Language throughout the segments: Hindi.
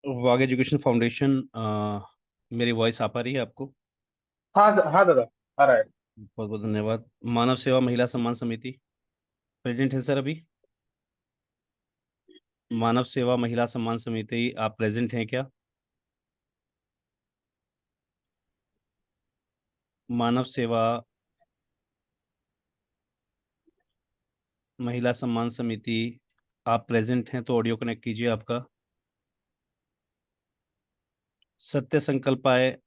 वाग एजुकेशन फाउंडेशन। मेरी वॉइस आ पा रही है आपको? हाँ हाँ दादा, आ रहा है। बहुत बहुत धन्यवाद। मानव सेवा महिला सम्मान समिति प्रेजेंट है सर अभी? मानव सेवा महिला सम्मान समिति, आप प्रेजेंट हैं क्या? मानव सेवा महिला सम्मान समिति, आप प्रेजेंट हैं तो ऑडियो कनेक्ट कीजिए आपका। सत्य संकल्पाय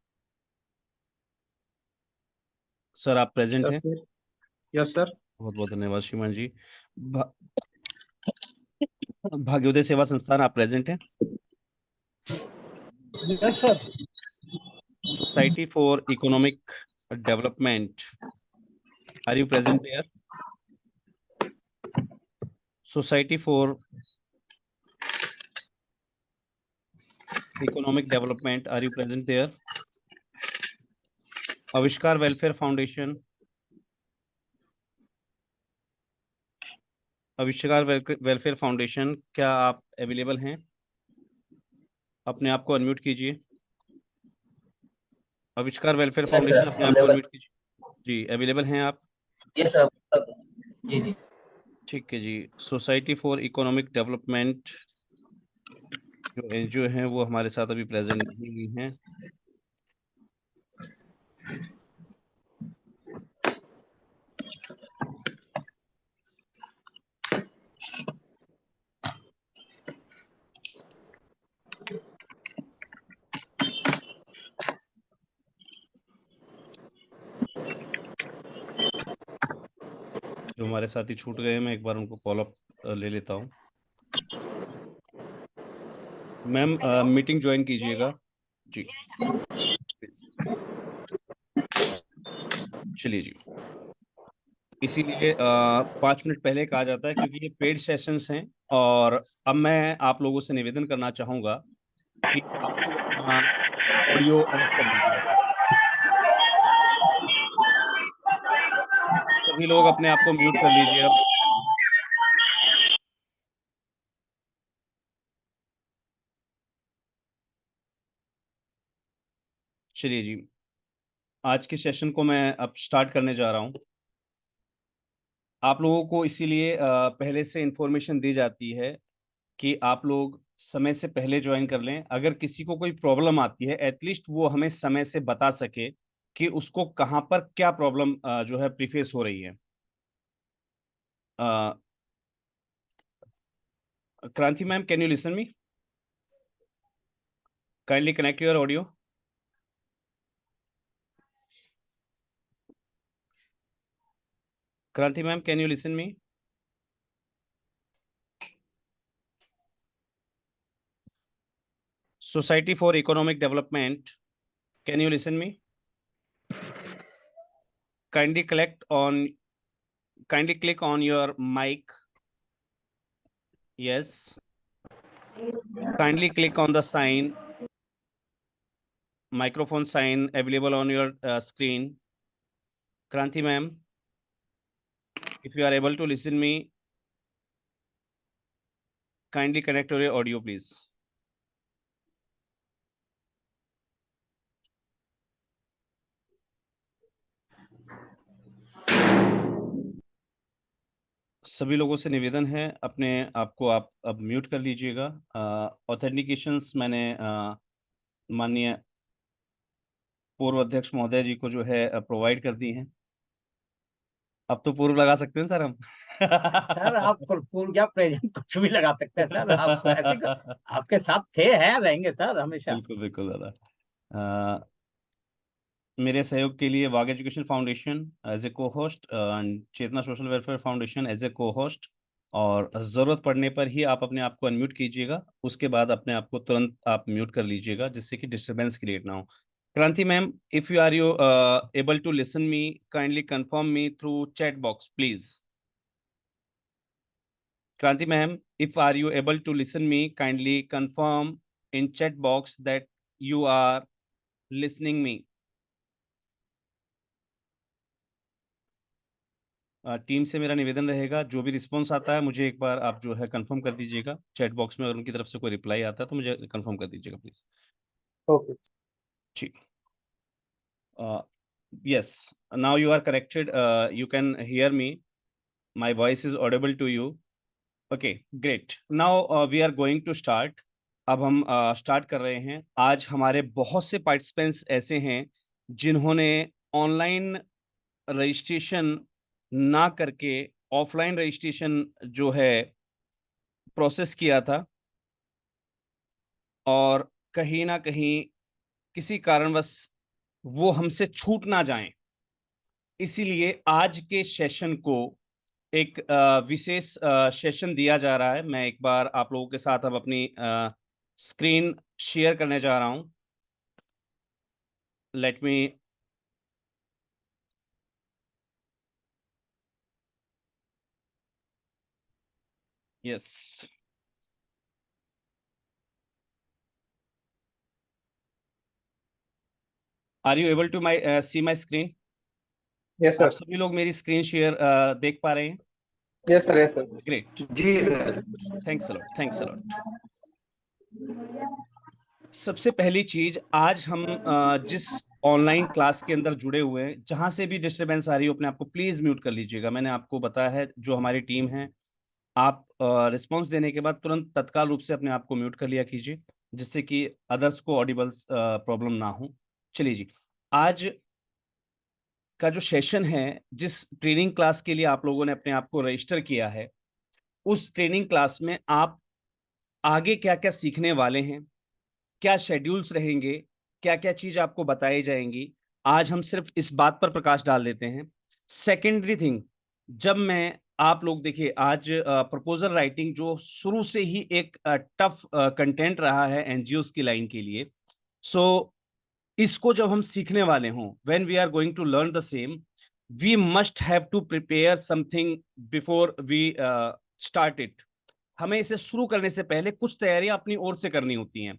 सर, आप प्रेजेंट यस हैं? सर। Yes sir. बहुत बहुत धन्यवाद श्रीमान जी। भा, भाग्योदय सेवा संस्थान, आप प्रेजेंट हैं? Yes sir. Society for economic development, are you present there? Society for economic development, are you present there? Avishkar welfare foundation, Avishkar welfare foundation, क्या आप अवेलेबल हैं? अपने आप को अनम्यूट कीजिए। आविष्कार वेलफेयर यस फाउंडेशन, सर, अपने आप को अवेलेबल। अनम्यूट कीजिए। जी, अवेलेबल हैं आप? Yes sir. जी जी। ठीक है जी। सोसाइटी फॉर इकोनॉमिक डेवलपमेंट जो एनजीओ हैं वो हमारे साथ अभी प्रेजेंट नहीं हुई हैं। जो हमारे साथी छूट गए हैं, मैं एक बार उनको कॉल अप ले लेता हूँ। मैम, मीटिंग ज्वाइन कीजिएगा जी, प्लीज। चलिए जी। इसीलिए 5 मिनट पहले कहा जाता है क्योंकि ये पेड सेशंस हैं। और अब मैं आप लोगों से निवेदन करना चाहूंगा कि आप लोग अपना ऑडियो ऑफ कर लीजिए। सभी लोग अपने आप को म्यूट कर लीजिए अब। चलिए जी, आज के सेशन को मैं अब स्टार्ट करने जा रहा हूँ। आप लोगों को इसीलिए पहले से इंफॉर्मेशन दी जाती है कि आप लोग समय से पहले ज्वाइन कर लें। अगर किसी को कोई प्रॉब्लम आती है, एटलीस्ट वो हमें समय से बता सके कि उसको कहाँ पर क्या प्रॉब्लम जो है प्रीफेस हो रही है। Kranti ma'am, can you listen me? Kindly connect your audio. Kranti ma'am, can you listen me? Society for economic development, can you listen me? kindly collect on kindly click on your mic. Yes, kindly click on the sign, microphone sign available on your screen. Kranti ma'am, if you are able to listen me, kindly connect your audio please. सभी लोगों से निवेदन है, अपने आप को आप अब म्यूट कर लीजिएगा। ऑथेंटिकेशंस मैंने माननीय पूर्व अध्यक्ष महोदय जी को जो है प्रोवाइड कर दी हैं। अब तो पूर्व लगा सकते हैं सर हम। सर आप फुल क्या प्रेजेंट कुछ भी लगा सकते हैं सर। आप ऐसे आपके साथ थे हैं रहेंगे सर हमेशा। बिल्कुल बिल्कुल दादा। मेरे सहयोग के लिए वाग education foundation as a cohost and Chetna social welfare foundation as a cohost. और ज़रूरत पड़ने पर ही आप अपने आप को अनम्यूट कीजिएगा, उसके बाद अपने आप को तुरंत आप म्यूट कर लीजिएगा जिससे कि डिस्टरबेंस क्रिएट ना हो। Kranti ma'am, if you are you able to listen me, kindly confirm me through chat box please. Kranti ma'am, if are you able to listen me, kindly confirm in chat box that you are listening me. Team से मेरा निवेदन रहेगा, जो भी रिस्पॉन्स आता है मुझे एक बार आप जो है कंफर्म कर दीजिएगा चैट बॉक्स में, अगर उनकी तरफ से कोई रिप्लाई आता है तो मुझे कंफर्म कर दीजिएगा प्लीज। Okay. ठीक। yes, now you are corrected, you can hear me, my voice is audible to you. Okay, great. Now we are going to start. अब हम स्टार्ट कर रहे हैं। आज हमारे बहुत से पार्टिसिपेंट्स ऐसे हैं जिन्होंने ऑनलाइन रजिस्ट्रेशन ना करके ऑफलाइन रजिस्ट्रेशन जो है प्रोसेस किया था, और कहीं ना कहीं किसी कारणवश वो हमसे छूट ना जाएं, इसीलिए आज के सेशन को एक विशेष सेशन दिया जा रहा है। मैं एक बार आप लोगों के साथ अब अपनी स्क्रीन शेयर करने जा रहा हूं। Let me yes, are you able to my see my screen? Yes, sir. आप सभी लोग मेरी स्क्रीन शेयर देख पा रहे हैं? Yes, sir. Yes, sir. Great, ji sir. Thanks a lot, thanks a lot. सबसे पहली चीज, आज हम जिस ऑनलाइन क्लास के अंदर जुड़े हुए हैं, जहां से भी डिस्टरबेंस आ रही हो अपने आप को प्लीज म्यूट कर लीजिएगा। मैंने आपको बताया है, जो हमारी टीम है, आप रिस्पांस देने के बाद तुरंत तत्काल रूप से अपने आप को म्यूट कर लिया कीजिए, जिससे कि अदर्स को ऑडिबल प्रॉब्लम ना हो। चलिए जी, आज का जो सेशन है, जिस ट्रेनिंग क्लास के लिए आप लोगों ने अपने आप को रजिस्टर किया है, उस ट्रेनिंग क्लास में आप आगे क्या क्या सीखने वाले हैं, क्या शेड्यूल्स रहेंगे, क्या क्या चीज आपको बताई जाएंगी, आज हम सिर्फ इस बात पर प्रकाश डाल देते हैं। सेकेंडरी थिंग, जब मैं आप लोग देखिए, आज प्रपोजल राइटिंग जो शुरू से ही एक टफ कंटेंट रहा है एनजीओस की लाइन के लिए, सो इसको जब हम सीखने वाले हों, when we are going to learn the same, we must have to prepare something before we start it. हमें इसे शुरू करने से पहले कुछ तैयारियां अपनी ओर से करनी होती हैं।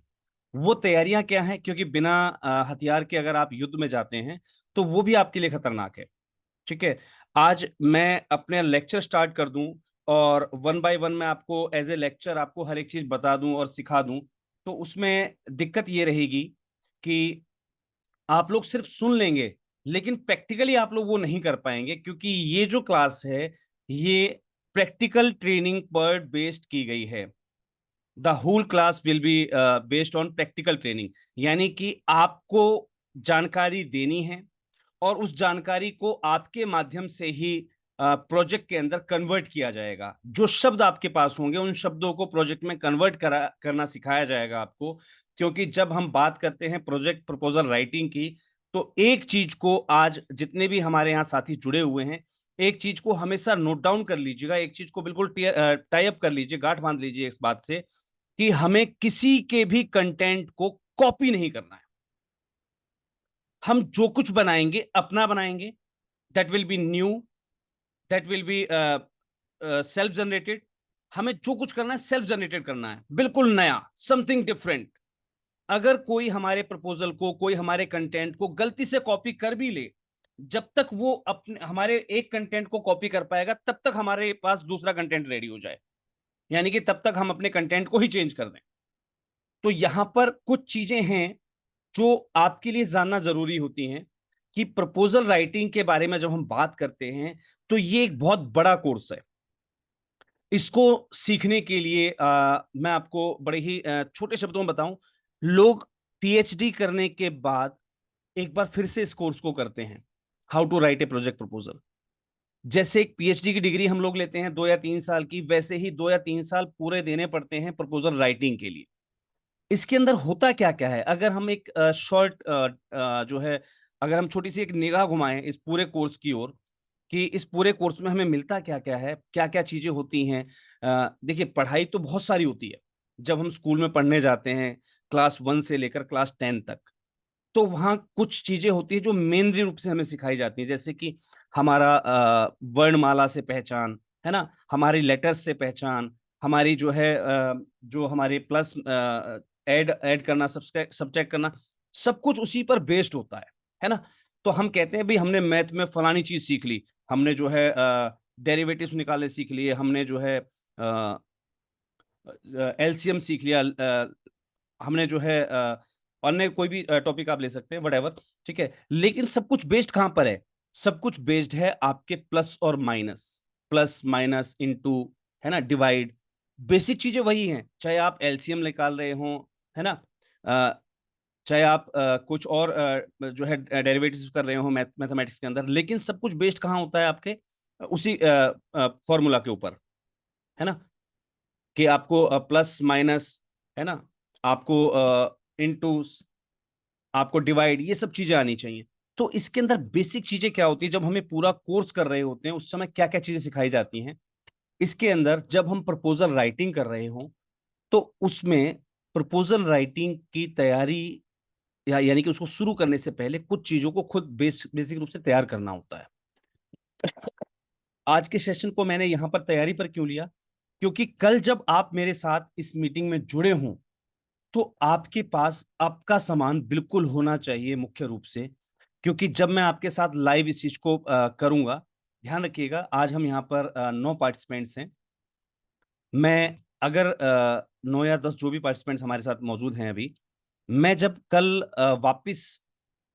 वो तैयारियां क्या हैं? क्योंकि बिना हथियार के अगर आप युद्ध में जाते हैं तो वो भी आपके लिए खतरनाक है। ठीक है, आज मैं अपने लेक्चर स्टार्ट कर दूं और वन बाय वन मैं आपको एज ए लेक्चर आपको हर एक चीज बता दूं और सिखा दूं, तो उसमें दिक्कत ये रहेगी कि आप लोग सिर्फ सुन लेंगे, लेकिन प्रैक्टिकली आप लोग वो नहीं कर पाएंगे, क्योंकि ये जो क्लास है ये प्रैक्टिकल ट्रेनिंग पर बेस्ड की गई है। The whole class will be based on practical training, यानी कि आपको जानकारी देनी है और उस जानकारी को आपके माध्यम से ही प्रोजेक्ट के अंदर कन्वर्ट किया जाएगा। जो शब्द आपके पास होंगे उन शब्दों को प्रोजेक्ट में कन्वर्ट करना सिखाया जाएगा आपको, क्योंकि जब हम बात करते हैं प्रोजेक्ट प्रपोजल राइटिंग की, तो एक चीज को आज जितने भी हमारे यहाँ साथी जुड़े हुए हैं, एक चीज को हमेशा नोट डाउन कर लीजिएगा, एक चीज को बिल्कुल टाई अप कर लीजिए, गांठ बांध लीजिए इस बात से कि हमें किसी के भी कंटेंट को कॉपी नहीं करना है। हम जो कुछ बनाएंगे अपना बनाएंगे, that will be new, that will be self generated. हमें जो कुछ करना है सेल्फ जनरेटेड करना है, बिल्कुल नया, समथिंग डिफरेंट। अगर कोई हमारे प्रपोजल को, कोई हमारे कंटेंट को गलती से कॉपी कर भी ले, जब तक वो अपने हमारे एक कंटेंट को कॉपी कर पाएगा तब तक हमारे पास दूसरा कंटेंट रेडी हो जाए, यानी कि तब तक हम अपने कंटेंट को ही चेंज कर दें। तो यहां पर कुछ चीजें हैं जो आपके लिए जानना जरूरी होती हैं कि प्रपोजल राइटिंग के बारे में जब हम बात करते हैं तो ये एक बहुत बड़ा कोर्स है। इसको सीखने के लिए मैं आपको बड़े ही छोटे शब्दों में बताऊं, लोग पीएचडी करने के बाद एक बार फिर से इस कोर्स को करते हैं, how to write a project proposal. जैसे एक पीएचडी की डिग्री हम लोग लेते हैं 2 या 3 साल की, वैसे ही 2 या 3 साल पूरे देने पड़ते हैं प्रपोजल राइटिंग के लिए। इसके अंदर होता क्या क्या है, अगर हम एक शॉर्ट जो है, अगर हम छोटी सी एक निगाह घुमाएं इस पूरे कोर्स की ओर, कि इस पूरे कोर्स में हमें मिलता क्या क्या है, क्या क्या चीजें होती हैं। देखिए, पढ़ाई तो बहुत सारी होती है। जब हम स्कूल में पढ़ने जाते हैं क्लास 1 से लेकर क्लास 10 तक, तो वहाँ कुछ चीजें होती है जो मेन रूप से हमें सिखाई जाती है, जैसे कि हमारा वर्णमाला से पहचान, है ना, हमारी लेटर्स से पहचान, हमारी जो है जो हमारे प्लस ऐड करना, सब्ट्रैक्ट करना, सब कुछ उसी पर बेस्ड होता है ना। तो हम कहते हैं भाई हमने मैथ में फलानी चीज सीख ली, हमने जो है डेरिवेटिव्स निकालने सीख लिए, हमने जो है एलसीएम सीख लिया, हमने जो है अन्य कोई भी टॉपिक आप ले सकते हैं, व्हाटएवर, ठीक है। लेकिन सब कुछ बेस्ड कहां पर है? सब कुछ बेस्ड है आपके प्लस और माइनस, प्लस माइनस इनटू, है ना, डिवाइड। बेसिक चीजें वही हैं, चाहे आप एलसीएम निकाल रहे हो, है ना, चाहे आप कुछ और जो है डेरिवेटिव्स कर रहे हो मैथमेटिक्स के अंदर, लेकिन सब कुछ बेस्ड कहाँ होता है? आपके उसी फॉर्मूला के ऊपर, है ना, कि आपको प्लस माइनस, है ना, आपको इनटू, आपको डिवाइड, ये सब चीजें आनी चाहिए। तो इसके अंदर बेसिक चीजें क्या होती है, जब हमें पूरा कोर्स कर रहे होते हैं उस समय क्या क्या चीजें सिखाई जाती हैं? इसके अंदर जब हम प्रपोजल राइटिंग कर रहे हो तो उसमें प्रपोजल राइटिंग की तैयारी यानी कि उसको शुरू करने से पहले कुछ चीजों को खुद बेसिक रूप से तैयार करना होता है। आज के सेशन को मैंने यहां पर तैयारी पर क्यों लिया? क्योंकि कल जब आप मेरे साथ इस मीटिंग में जुड़े हों तो आपके पास आपका सामान बिल्कुल होना चाहिए मुख्य रूप से। क्योंकि जब मैं आपके साथ लाइव इस चीज को करूंगा, ध्यान रखिएगा, आज हम यहाँ पर 9 पार्टिसिपेंट्स हैं। मैं अगर 9 या 10 जो भी पार्टिसिपेंट्स हमारे साथ मौजूद हैं अभी, मैं जब कल वापस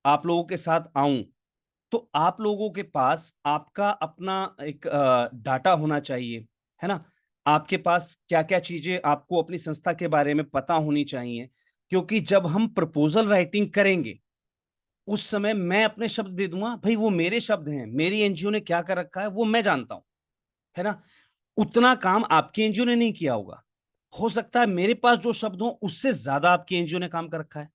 आप लोगों के साथ आऊं तो आप लोगों के पास आपका अपना एक डाटा होना चाहिए, है ना। आपके पास क्या क्या चीजें आपको अपनी संस्था के बारे में पता होनी चाहिए, क्योंकि जब हम प्रपोजल राइटिंग करेंगे उस समय मैं अपने शब्द दे दूंगा, भाई वो मेरे शब्द हैं, मेरी एनजीओ ने क्या कर रखा है वो मैं जानता हूं, है ना। उतना काम आपकी एनजीओ ने नहीं किया होगा, हो सकता है मेरे पास जो शब्द हो उससे ज्यादा आपकी एनजीओ ने काम कर रखा है।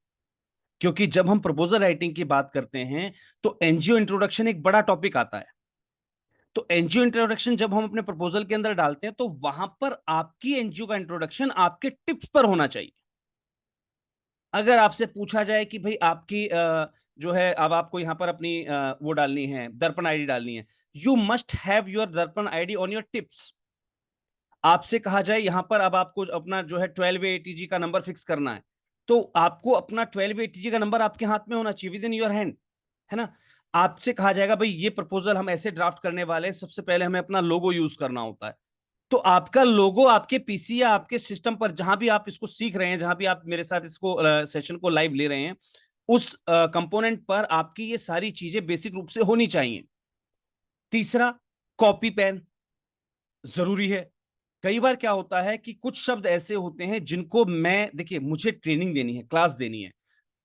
क्योंकि जब हम प्रपोजल राइटिंग की बात करते हैं तो एनजीओ इंट्रोडक्शन एक बड़ा टॉपिक आता है। तो एनजीओ इंट्रोडक्शन जब हम अपने प्रपोजल के अंदर डालते हैं तो वहां पर आपकी एनजीओ का इंट्रोडक्शन आपके टिप्स पर होना चाहिए। अगर आपसे पूछा जाए कि भाई आपकी जो है, अब आपको यहां पर अपनी वो डालनी है, दर्पण आईडी डालनी है, यू मस्ट हैव योर दर्पण आईडी ऑन योर टिप्स। आपसे कहा जाए यहां पर अब आपको अपना जो है 12 एटीजी का नंबर फिक्स करना है, तो आपको अपना 12 एटीजी का नंबर आपके हाथ में होना चाहिए, विद इन योर हैंड, है ना। आपसे कहा जाएगा भाई ये प्रपोजल हम ऐसे ड्राफ्ट करने वाले हैं, सबसे पहले हमें अपना लोगो यूज करना होता है। तो आपका लोगो आपके पीसी या आपके सिस्टम पर, जहां भी आप इसको सीख रहे हैं, जहां भी आप मेरे साथ इसको सेशन को लाइव ले रहे हैं, उस कंपोनेंट पर आपकी ये सारी चीजें बेसिक रूप से होनी चाहिए। तीसरा, कॉपी पेन जरूरी है। कई बार क्या होता है कि कुछ शब्द ऐसे होते हैं जिनको मैं, देखिए मुझे ट्रेनिंग देनी है, क्लास देनी है,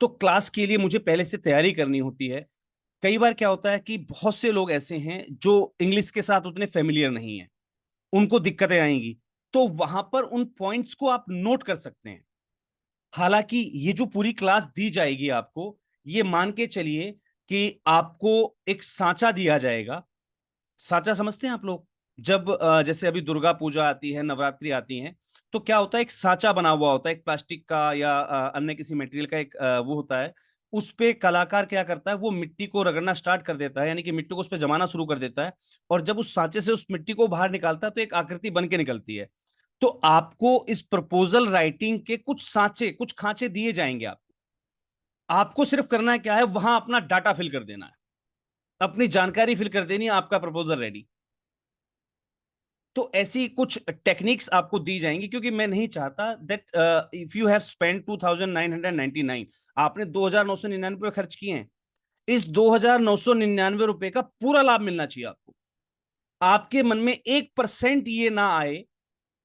तो क्लास के लिए मुझे पहले से तैयारी करनी होती है। कई बार क्या होता है कि बहुत से लोग ऐसे हैं जो इंग्लिश के साथ उतने फेमिलियर नहीं है, उनको दिक्कतें आएंगी, तो वहां पर उन पॉइंट्स को आप नोट कर सकते हैं। हालांकि ये जो पूरी क्लास दी जाएगी आपको, ये मान के चलिए कि आपको एक सांचा दिया जाएगा। सांचा समझते हैं आप लोग? जब जैसे अभी दुर्गा पूजा आती है, नवरात्रि आती है, तो क्या होता है, एक सांचा बना हुआ होता है, एक प्लास्टिक का या अन्य किसी मटेरियल का एक वो होता है। उस पे कलाकार क्या करता है, वो मिट्टी को रगड़ना स्टार्ट कर देता है, यानी कि मिट्टी को उस पे जमाना शुरू कर देता है। और जब उस सांचे से उस मिट्टी को बाहर निकालता है तो एक आकृति बन के निकलती है। तो आपको इस प्रपोजल राइटिंग के कुछ सांचे, कुछ खांचे दिए जाएंगे। आपको सिर्फ करना है क्या है, वहां अपना डाटा फिल कर देना है, अपनी जानकारी फिल कर देनी है, आपका प्रपोजल रेडी। तो ऐसी कुछ टेक्निक्स आपको दी जाएंगी, क्योंकि मैं नहीं चाहता that if you have spend 2999, आपने 2999 रुपए खर्च किए हैं, इस 2999 रुपए का पूरा लाभ मिलना चाहिए आपको। आपके मन में 1% ये ना आए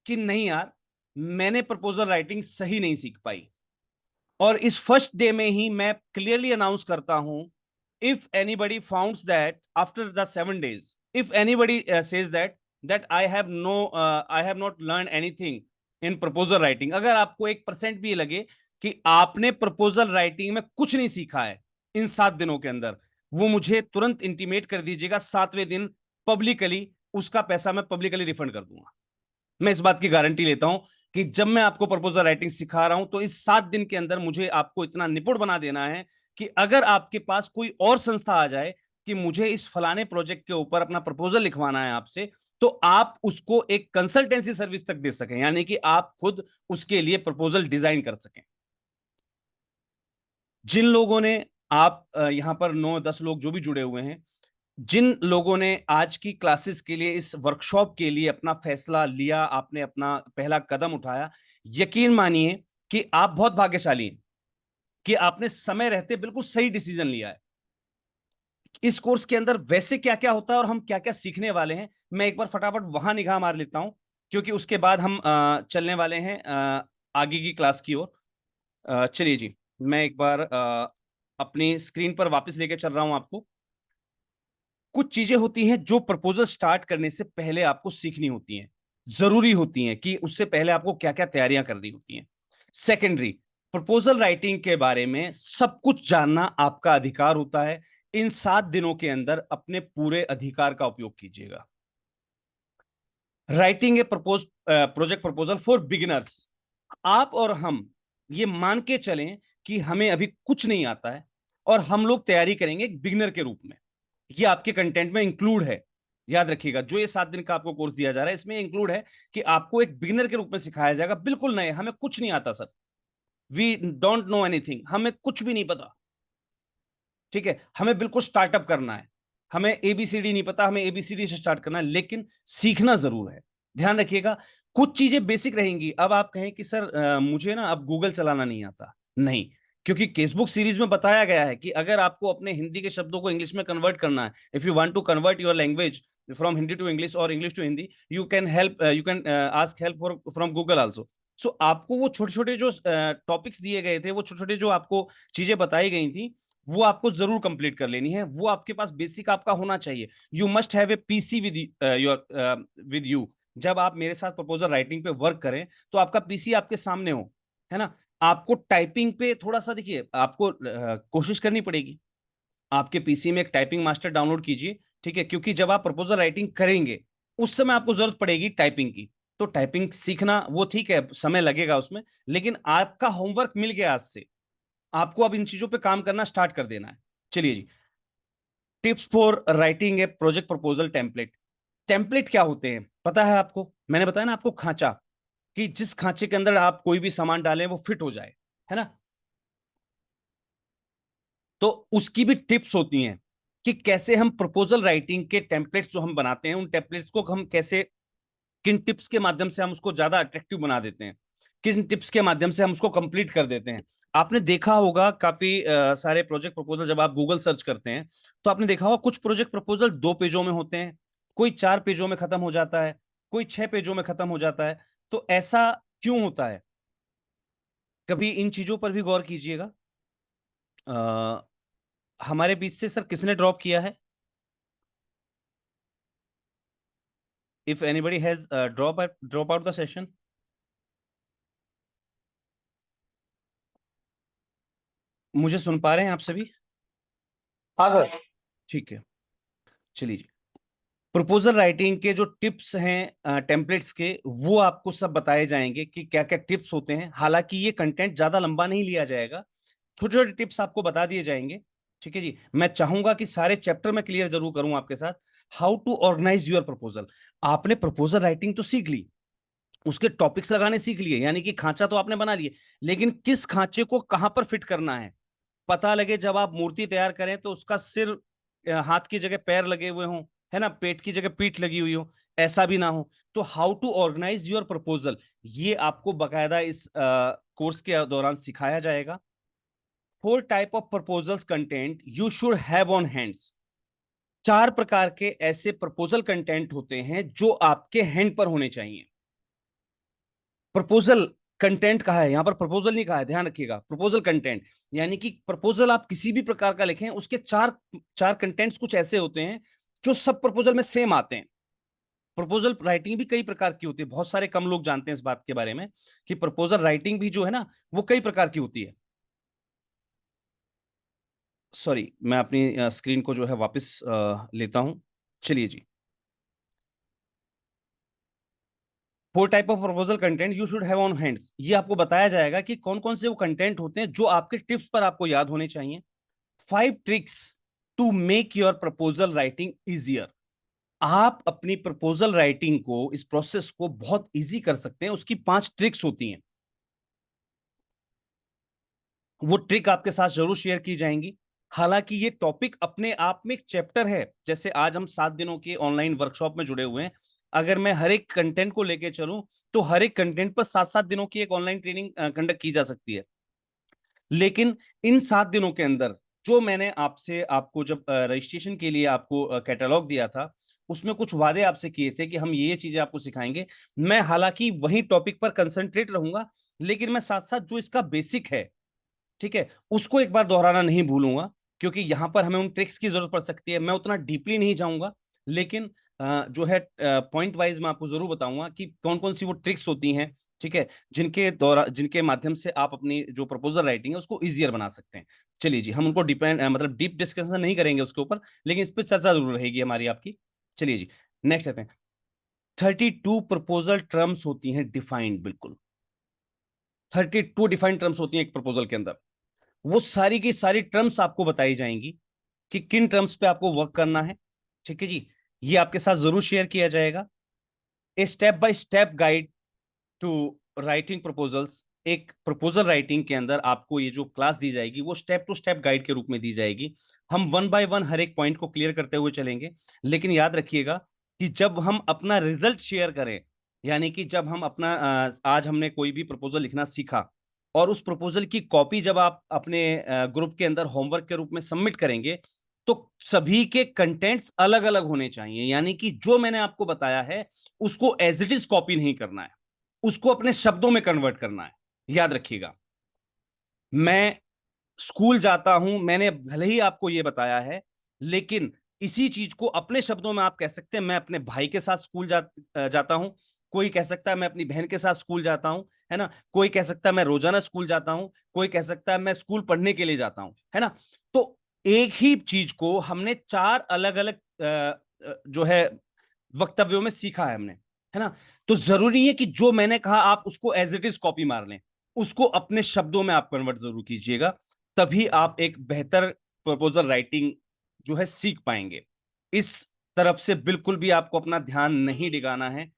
कि नहीं यार, मैंने प्रपोजल राइटिंग सही नहीं सीख पाई। और इस फर्स्ट डे में ही मैं क्लियरली अनाउंस करता हूं, if anybody founts that after the 7 days, if anybody says that I have not learned anything in proposal writing, अगर आपको 1% भी लगे कि आपने प्रपोजल राइटिंग में कुछ नहीं सीखा है इन 7 दिनों के अंदर, वो मुझे तुरंत इंटीमेट कर दीजिएगा। 7वें दिन पब्लिकली उसका पैसा मैं पब्लिकली रिफंड कर दूंगा। मैं इस बात की गारंटी लेता हूं कि जब मैं आपको प्रपोजल राइटिंग सिखा रहा हूं तो इस 7 दिन के अंदर मुझे आपको इतना निपुण बना देना है कि अगर आपके पास कोई और संस्था आ जाए कि मुझे इस फलाने प्रोजेक्ट के ऊपर अपना प्रपोजल लिखवाना है आपसे, तो आप उसको एक कंसल्टेंसी सर्विस तक दे सकें, यानी कि आप खुद उसके लिए प्रपोजल डिजाइन कर सकें। जिन लोगों ने, आप यहां पर 9-10 लोग जो भी जुड़े हुए हैं, जिन लोगों ने आज की क्लासेस के लिए, इस वर्कशॉप के लिए अपना फैसला लिया, आपने अपना पहला कदम उठाया, यकीन मानिए कि आप बहुत भाग्यशाली हैं कि आपने समय रहते बिल्कुल सही डिसीजन लिया है। इस कोर्स के अंदर वैसे क्या क्या होता है और हम क्या क्या सीखने वाले हैं, मैं एक बार फटाफट वहां निगाह मार लेता हूं, क्योंकि उसके बाद हम चलने वाले हैं आगे की क्लास की ओर। चलिए जी, मैं एक बार अपनी स्क्रीन पर वापस लेके चल रहा हूं आपको। कुछ चीजें होती हैं जो प्रपोजल स्टार्ट करने से पहले आपको सीखनी होती हैं, जरूरी होती हैं कि उससे पहले आपको क्या क्या तैयारियां करनी होती हैं। सेकेंडरी, प्रपोजल राइटिंग के बारे में सब कुछ जानना आपका अधिकार होता है। इन 7 दिनों के अंदर अपने पूरे अधिकार का उपयोग कीजिएगा। Writing a project proposal for beginners, आप और हम ये मान के चलें कि हमें अभी कुछ नहीं आता है और हम लोग तैयारी करेंगे एक बिगिनर के रूप में। ये आपके कंटेंट में इंक्लूड है। याद रखिएगा, जो ये 7 दिन का आपको कोर्स दिया जा रहा है, इसमें इंक्लूड है कि आपको एक बिगिनर के रूप में सिखाया जाएगा। बिल्कुल नए, हमें कुछ नहीं आता sir, we don't know anything, हमें कुछ भी नहीं पता। ठीक है, हमें बिल्कुल स्टार्टअप करना है, हमें एबीसीडी नहीं पता, हमें एबीसीडी से स्टार्ट करना है, लेकिन सीखना जरूर है। ध्यान रखिएगा, कुछ चीजें बेसिक रहेंगी। अब आप कहें कि सर मुझे ना अब गूगल चलाना नहीं आता, नहीं, क्योंकि केसबुक सीरीज में बताया गया है कि अगर आपको अपने हिंदी के शब्दों को इंग्लिश में कन्वर्ट करना है, if you want to convert your language from Hindi to English और English to Hindi, you can ask help from Google also. So आपको वो छोटे छोटे जो टॉपिक्स दिए गए थे, वो छोटे छोटे जो आपको चीजें बताई गई थी, वो आपको जरूर कंप्लीट कर लेनी है। वो आपके पास बेसिक आपका होना चाहिए। You must have a PC with your with you. जब आप मेरे साथ प्रपोजल राइटिंग पे वर्क करें तो आपका पीसी आपके सामने हो, है ना। आपको टाइपिंग पे थोड़ा सा देखिए, आपको कोशिश करनी पड़ेगी। आपके पीसी में एक टाइपिंग मास्टर डाउनलोड कीजिए, ठीक है, क्योंकि जब आप प्रपोजल राइटिंग करेंगे उस समय आपको जरूरत पड़ेगी टाइपिंग की। तो टाइपिंग सीखना वो ठीक है, समय लगेगा उसमें, लेकिन आपका होमवर्क मिल गया आज से। आपको अब इन चीजों पे काम करना स्टार्ट कर देना है। चलिए जी, tips for writing a project proposal template. Template क्या होते हैं पता है आपको? मैंने बताया ना आपको, खांचा, कि जिस खांचे के अंदर आप कोई भी सामान डालें वो फिट हो जाए, है ना। तो उसकी भी टिप्स होती हैं कि कैसे हम प्रपोजल राइटिंग के टेम्पलेट्स जो हम बनाते हैं, उन टेम्पलेट्स को हम कैसे, किन टिप्स के माध्यम से हम उसको ज्यादा अट्रैक्टिव बना देते हैं, किन टिप्स के माध्यम से हम उसको कंप्लीट कर देते हैं। आपने देखा होगा काफी सारे प्रोजेक्ट प्रपोजल जब आप गूगल सर्च करते हैं तो आपने देखा होगा कुछ प्रोजेक्ट प्रपोजल 2 पेजों में होते हैं, कोई 4 पेजों में खत्म हो जाता है, कोई 6 पेजों में खत्म हो जाता है। तो ऐसा क्यों होता है? कभी इन चीजों पर भी गौर कीजिएगा। अ, हमारे बीच से सर किसने ड्रॉप किया है? If anybody has drop out the session. मुझे सुन पा रहे हैं आप सभी? हाँ सर। ठीक है, चलिए जी। प्रपोजल राइटिंग के जो टिप्स हैं टेम्पलेट्स के, वो आपको सब बताए जाएंगे कि क्या क्या टिप्स होते हैं। हालांकि ये कंटेंट ज्यादा लंबा नहीं लिया जाएगा, छोटे छोटे टिप्स आपको बता दिए जाएंगे। ठीक है जी, मैं चाहूंगा कि सारे चैप्टर में क्लियर जरूर करूं आपके साथ। How to organise your proposal. आपने प्रपोजल राइटिंग तो सीख ली, उसके टॉपिक्स लगाने सीख लिए, यानी कि खांचा तो आपने बना लिए, लेकिन किस खांचे को कहां पर फिट करना है पता लगे। जब आप मूर्ति तैयार करें तो उसका सिर हाथ की जगह पैर लगे हुए हों, है ना, पेट की जगह पीठ लगी हुई हो, ऐसा भी ना हो। तो how to organise your proposal, ये आपको बकायदा इस कोर्स के दौरान सिखाया जाएगा। 4 type of proposals content you should have on hands. 4 प्रकार के ऐसे प्रपोजल कंटेंट होते हैं जो आपके हैंड पर होने चाहिए। प्रपोजल कंटेंट कहा है, यहां पर प्रपोजल नहीं कहा है, ध्यान रखिएगा, प्रपोजल कंटेंट, यानी कि प्रपोजल आप किसी भी प्रकार का लिखें, उसके चार चार कंटेंट्स कुछ ऐसे होते हैं जो सब प्रपोजल में सेम आते हैं। प्रपोजल राइटिंग भी कई प्रकार की होती है, बहुत सारे कम लोग जानते हैं इस बात के बारे में कि प्रपोजल राइटिंग भी जो है ना वो कई प्रकार की होती है। सॉरी, मैं अपनी स्क्रीन को जो है वापस लेता हूं। चलिए जी, 4 type of proposal content you should have on hands, ये आपको बताया जाएगा कि कौन कौन से वो कंटेंट होते हैं जो आपके टिप्स पर आपको याद होने चाहिए। 5 tricks to make your proposal writing easier. आप अपनी प्रपोजल राइटिंग को, इस प्रोसेस को बहुत इजी कर सकते हैं, उसकी 5 ट्रिक्स होती हैं। वो ट्रिक आपके साथ जरूर शेयर की जाएंगी। हालांकि ये टॉपिक अपने आप में एक चैप्टर है। जैसे आज हम 7 दिनों के ऑनलाइन वर्कशॉप में जुड़े हुए हैं, अगर मैं हर एक कंटेंट को लेके चलूं तो हर एक कंटेंट पर 7-7 दिनों की एक ऑनलाइन ट्रेनिंग कंडक्ट की जा सकती है। लेकिन इन 7 दिनों के अंदर जो मैंने आपसे आपको जब रजिस्ट्रेशन के लिए आपको कैटलॉग दिया था, उसमें कुछ वादे आपसे किए थे कि हम ये चीजें आपको सिखाएंगे। मैं हालांकि वही टॉपिक पर कंसंट्रेट रहूंगा, लेकिन मैं साथ साथ जो इसका बेसिक है, ठीक है, उसको एक बार दोहराना नहीं भूलूंगा, क्योंकि यहां पर हमें उन ट्रिक्स की जरूरत पड़ सकती है। मैं उतना डीपली नहीं जाऊंगा, लेकिन जो है पॉइंट वाइज मैं आपको जरूर बताऊंगा कि कौन कौन सी वो ट्रिक्स होती हैं, ठीक है, जिनके माध्यम से आप अपनी जो प्रपोजल राइटिंग है उसको इजियर बना सकते हैं। चलिए जी, हम उनको मतलब डीप डिस्कशन नहीं करेंगे उसके ऊपर, लेकिन इस पर चर्चा जरूर रहेगी हमारी आपकी। चलिए जी, नेक्स्ट आते हैं। 32 प्रपोजल टर्म्स होती हैं डिफाइंड, बिल्कुल 32 डिफाइंड टर्म्स होती हैं एक प्रपोजल के अंदर। वो सारी की सारी टर्म्स आपको बताई जाएंगी कि किन टर्म्स पे आपको वर्क करना है, ठीक है जी। ये आपके साथ जरूर शेयर किया जाएगा। A step by step guide to writing proposals. एक प्रपोजल राइटिंग के अंदर आपको ये जो क्लास दी जाएगी वो स्टेप टू स्टेप गाइड के रूप में दी जाएगी। हम वन बाय वन हर एक पॉइंट को क्लियर करते हुए चलेंगे। लेकिन याद रखिएगा कि जब हम अपना रिजल्ट शेयर करें, यानी कि जब हम अपना आज हमने कोई भी प्रपोजल लिखना सीखा और उस प्रपोजल की कॉपी जब आप अपने ग्रुप के अंदर होमवर्क के रूप में सबमिट करेंगे, तो सभी के कंटेंट्स अलग अलग होने चाहिए। यानी कि जो मैंने आपको बताया है उसको एज इट इज कॉपी नहीं करना है, उसको अपने शब्दों में कन्वर्ट करना है। याद रखिएगा, मैं स्कूल जाता हूं, मैंने भले ही आपको यह बताया है, लेकिन इसी चीज को अपने शब्दों में आप कह सकते हैं, मैं अपने भाई के साथ स्कूल जाता हूं। कोई कह सकता है मैं अपनी बहन के साथ स्कूल जाता हूं, है ना। कोई कह सकता है मैं रोजाना स्कूल जाता हूं, कोई कह सकता है मैं स्कूल पढ़ने के लिए जाता हूं, है ना। तो एक ही चीज को हमने 4 अलग अलग जो है वक्तव्यों में सीखा है हमने, है ना। तो जरूरी है कि जो मैंने कहा आप उसको एज इट इज कॉपी मार लें, उसको अपने शब्दों में आप कन्वर्ट जरूर कीजिएगा, तभी आप एक बेहतर प्रपोजल राइटिंग जो है सीख पाएंगे। इस तरफ से बिल्कुल भी आपको अपना ध्यान नहीं डिगाना है,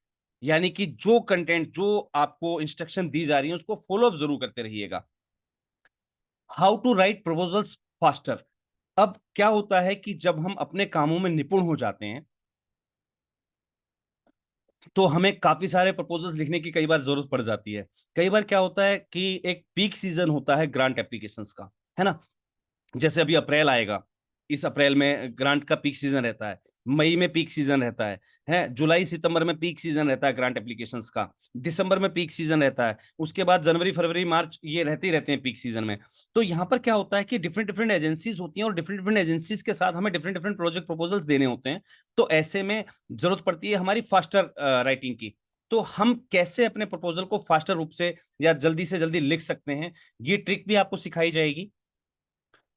यानी कि जो कंटेंट जो आपको इंस्ट्रक्शन दी जा रही है उसको फॉलो अप जरूर करते रहिएगा। How to write proposals faster. अब क्या होता है कि जब हम अपने कामों में निपुण हो जाते हैं तो हमें काफी सारे प्रपोजल्स लिखने की कई बार जरूरत पड़ जाती है। कई बार क्या होता है कि एक पीक सीजन होता है ग्रांट एप्लीकेशंस का, है ना। जैसे अभी अप्रैल आएगा, इस अप्रैल में ग्रांट का पीक सीजन रहता है, मई में पीक सीजन रहता है जुलाई सितंबर में पीक सीजन रहता है ग्रांट एप्लीकेशंस का, दिसंबर में पीक सीजन रहता है, उसके बाद जनवरी फरवरी मार्च ये रहते ही रहते हैं पीक सीजन में। तो यहाँ पर क्या होता है कि डिफरेंट डिफरेंट एजेंसीज होती हैं और डिफरेंट डिफरेंट एजेंसीज के साथ हमें डिफरेंट डिफरेंट प्रोजेक्ट प्रपोजल्स देने होते हैं। तो ऐसे में जरूरत पड़ती है हमारी फास्टर राइटिंग की। तो हम कैसे अपने प्रपोजल को फास्टर रूप से या जल्दी से जल्दी लिख सकते हैं, ये ट्रिक भी आपको सिखाई जाएगी।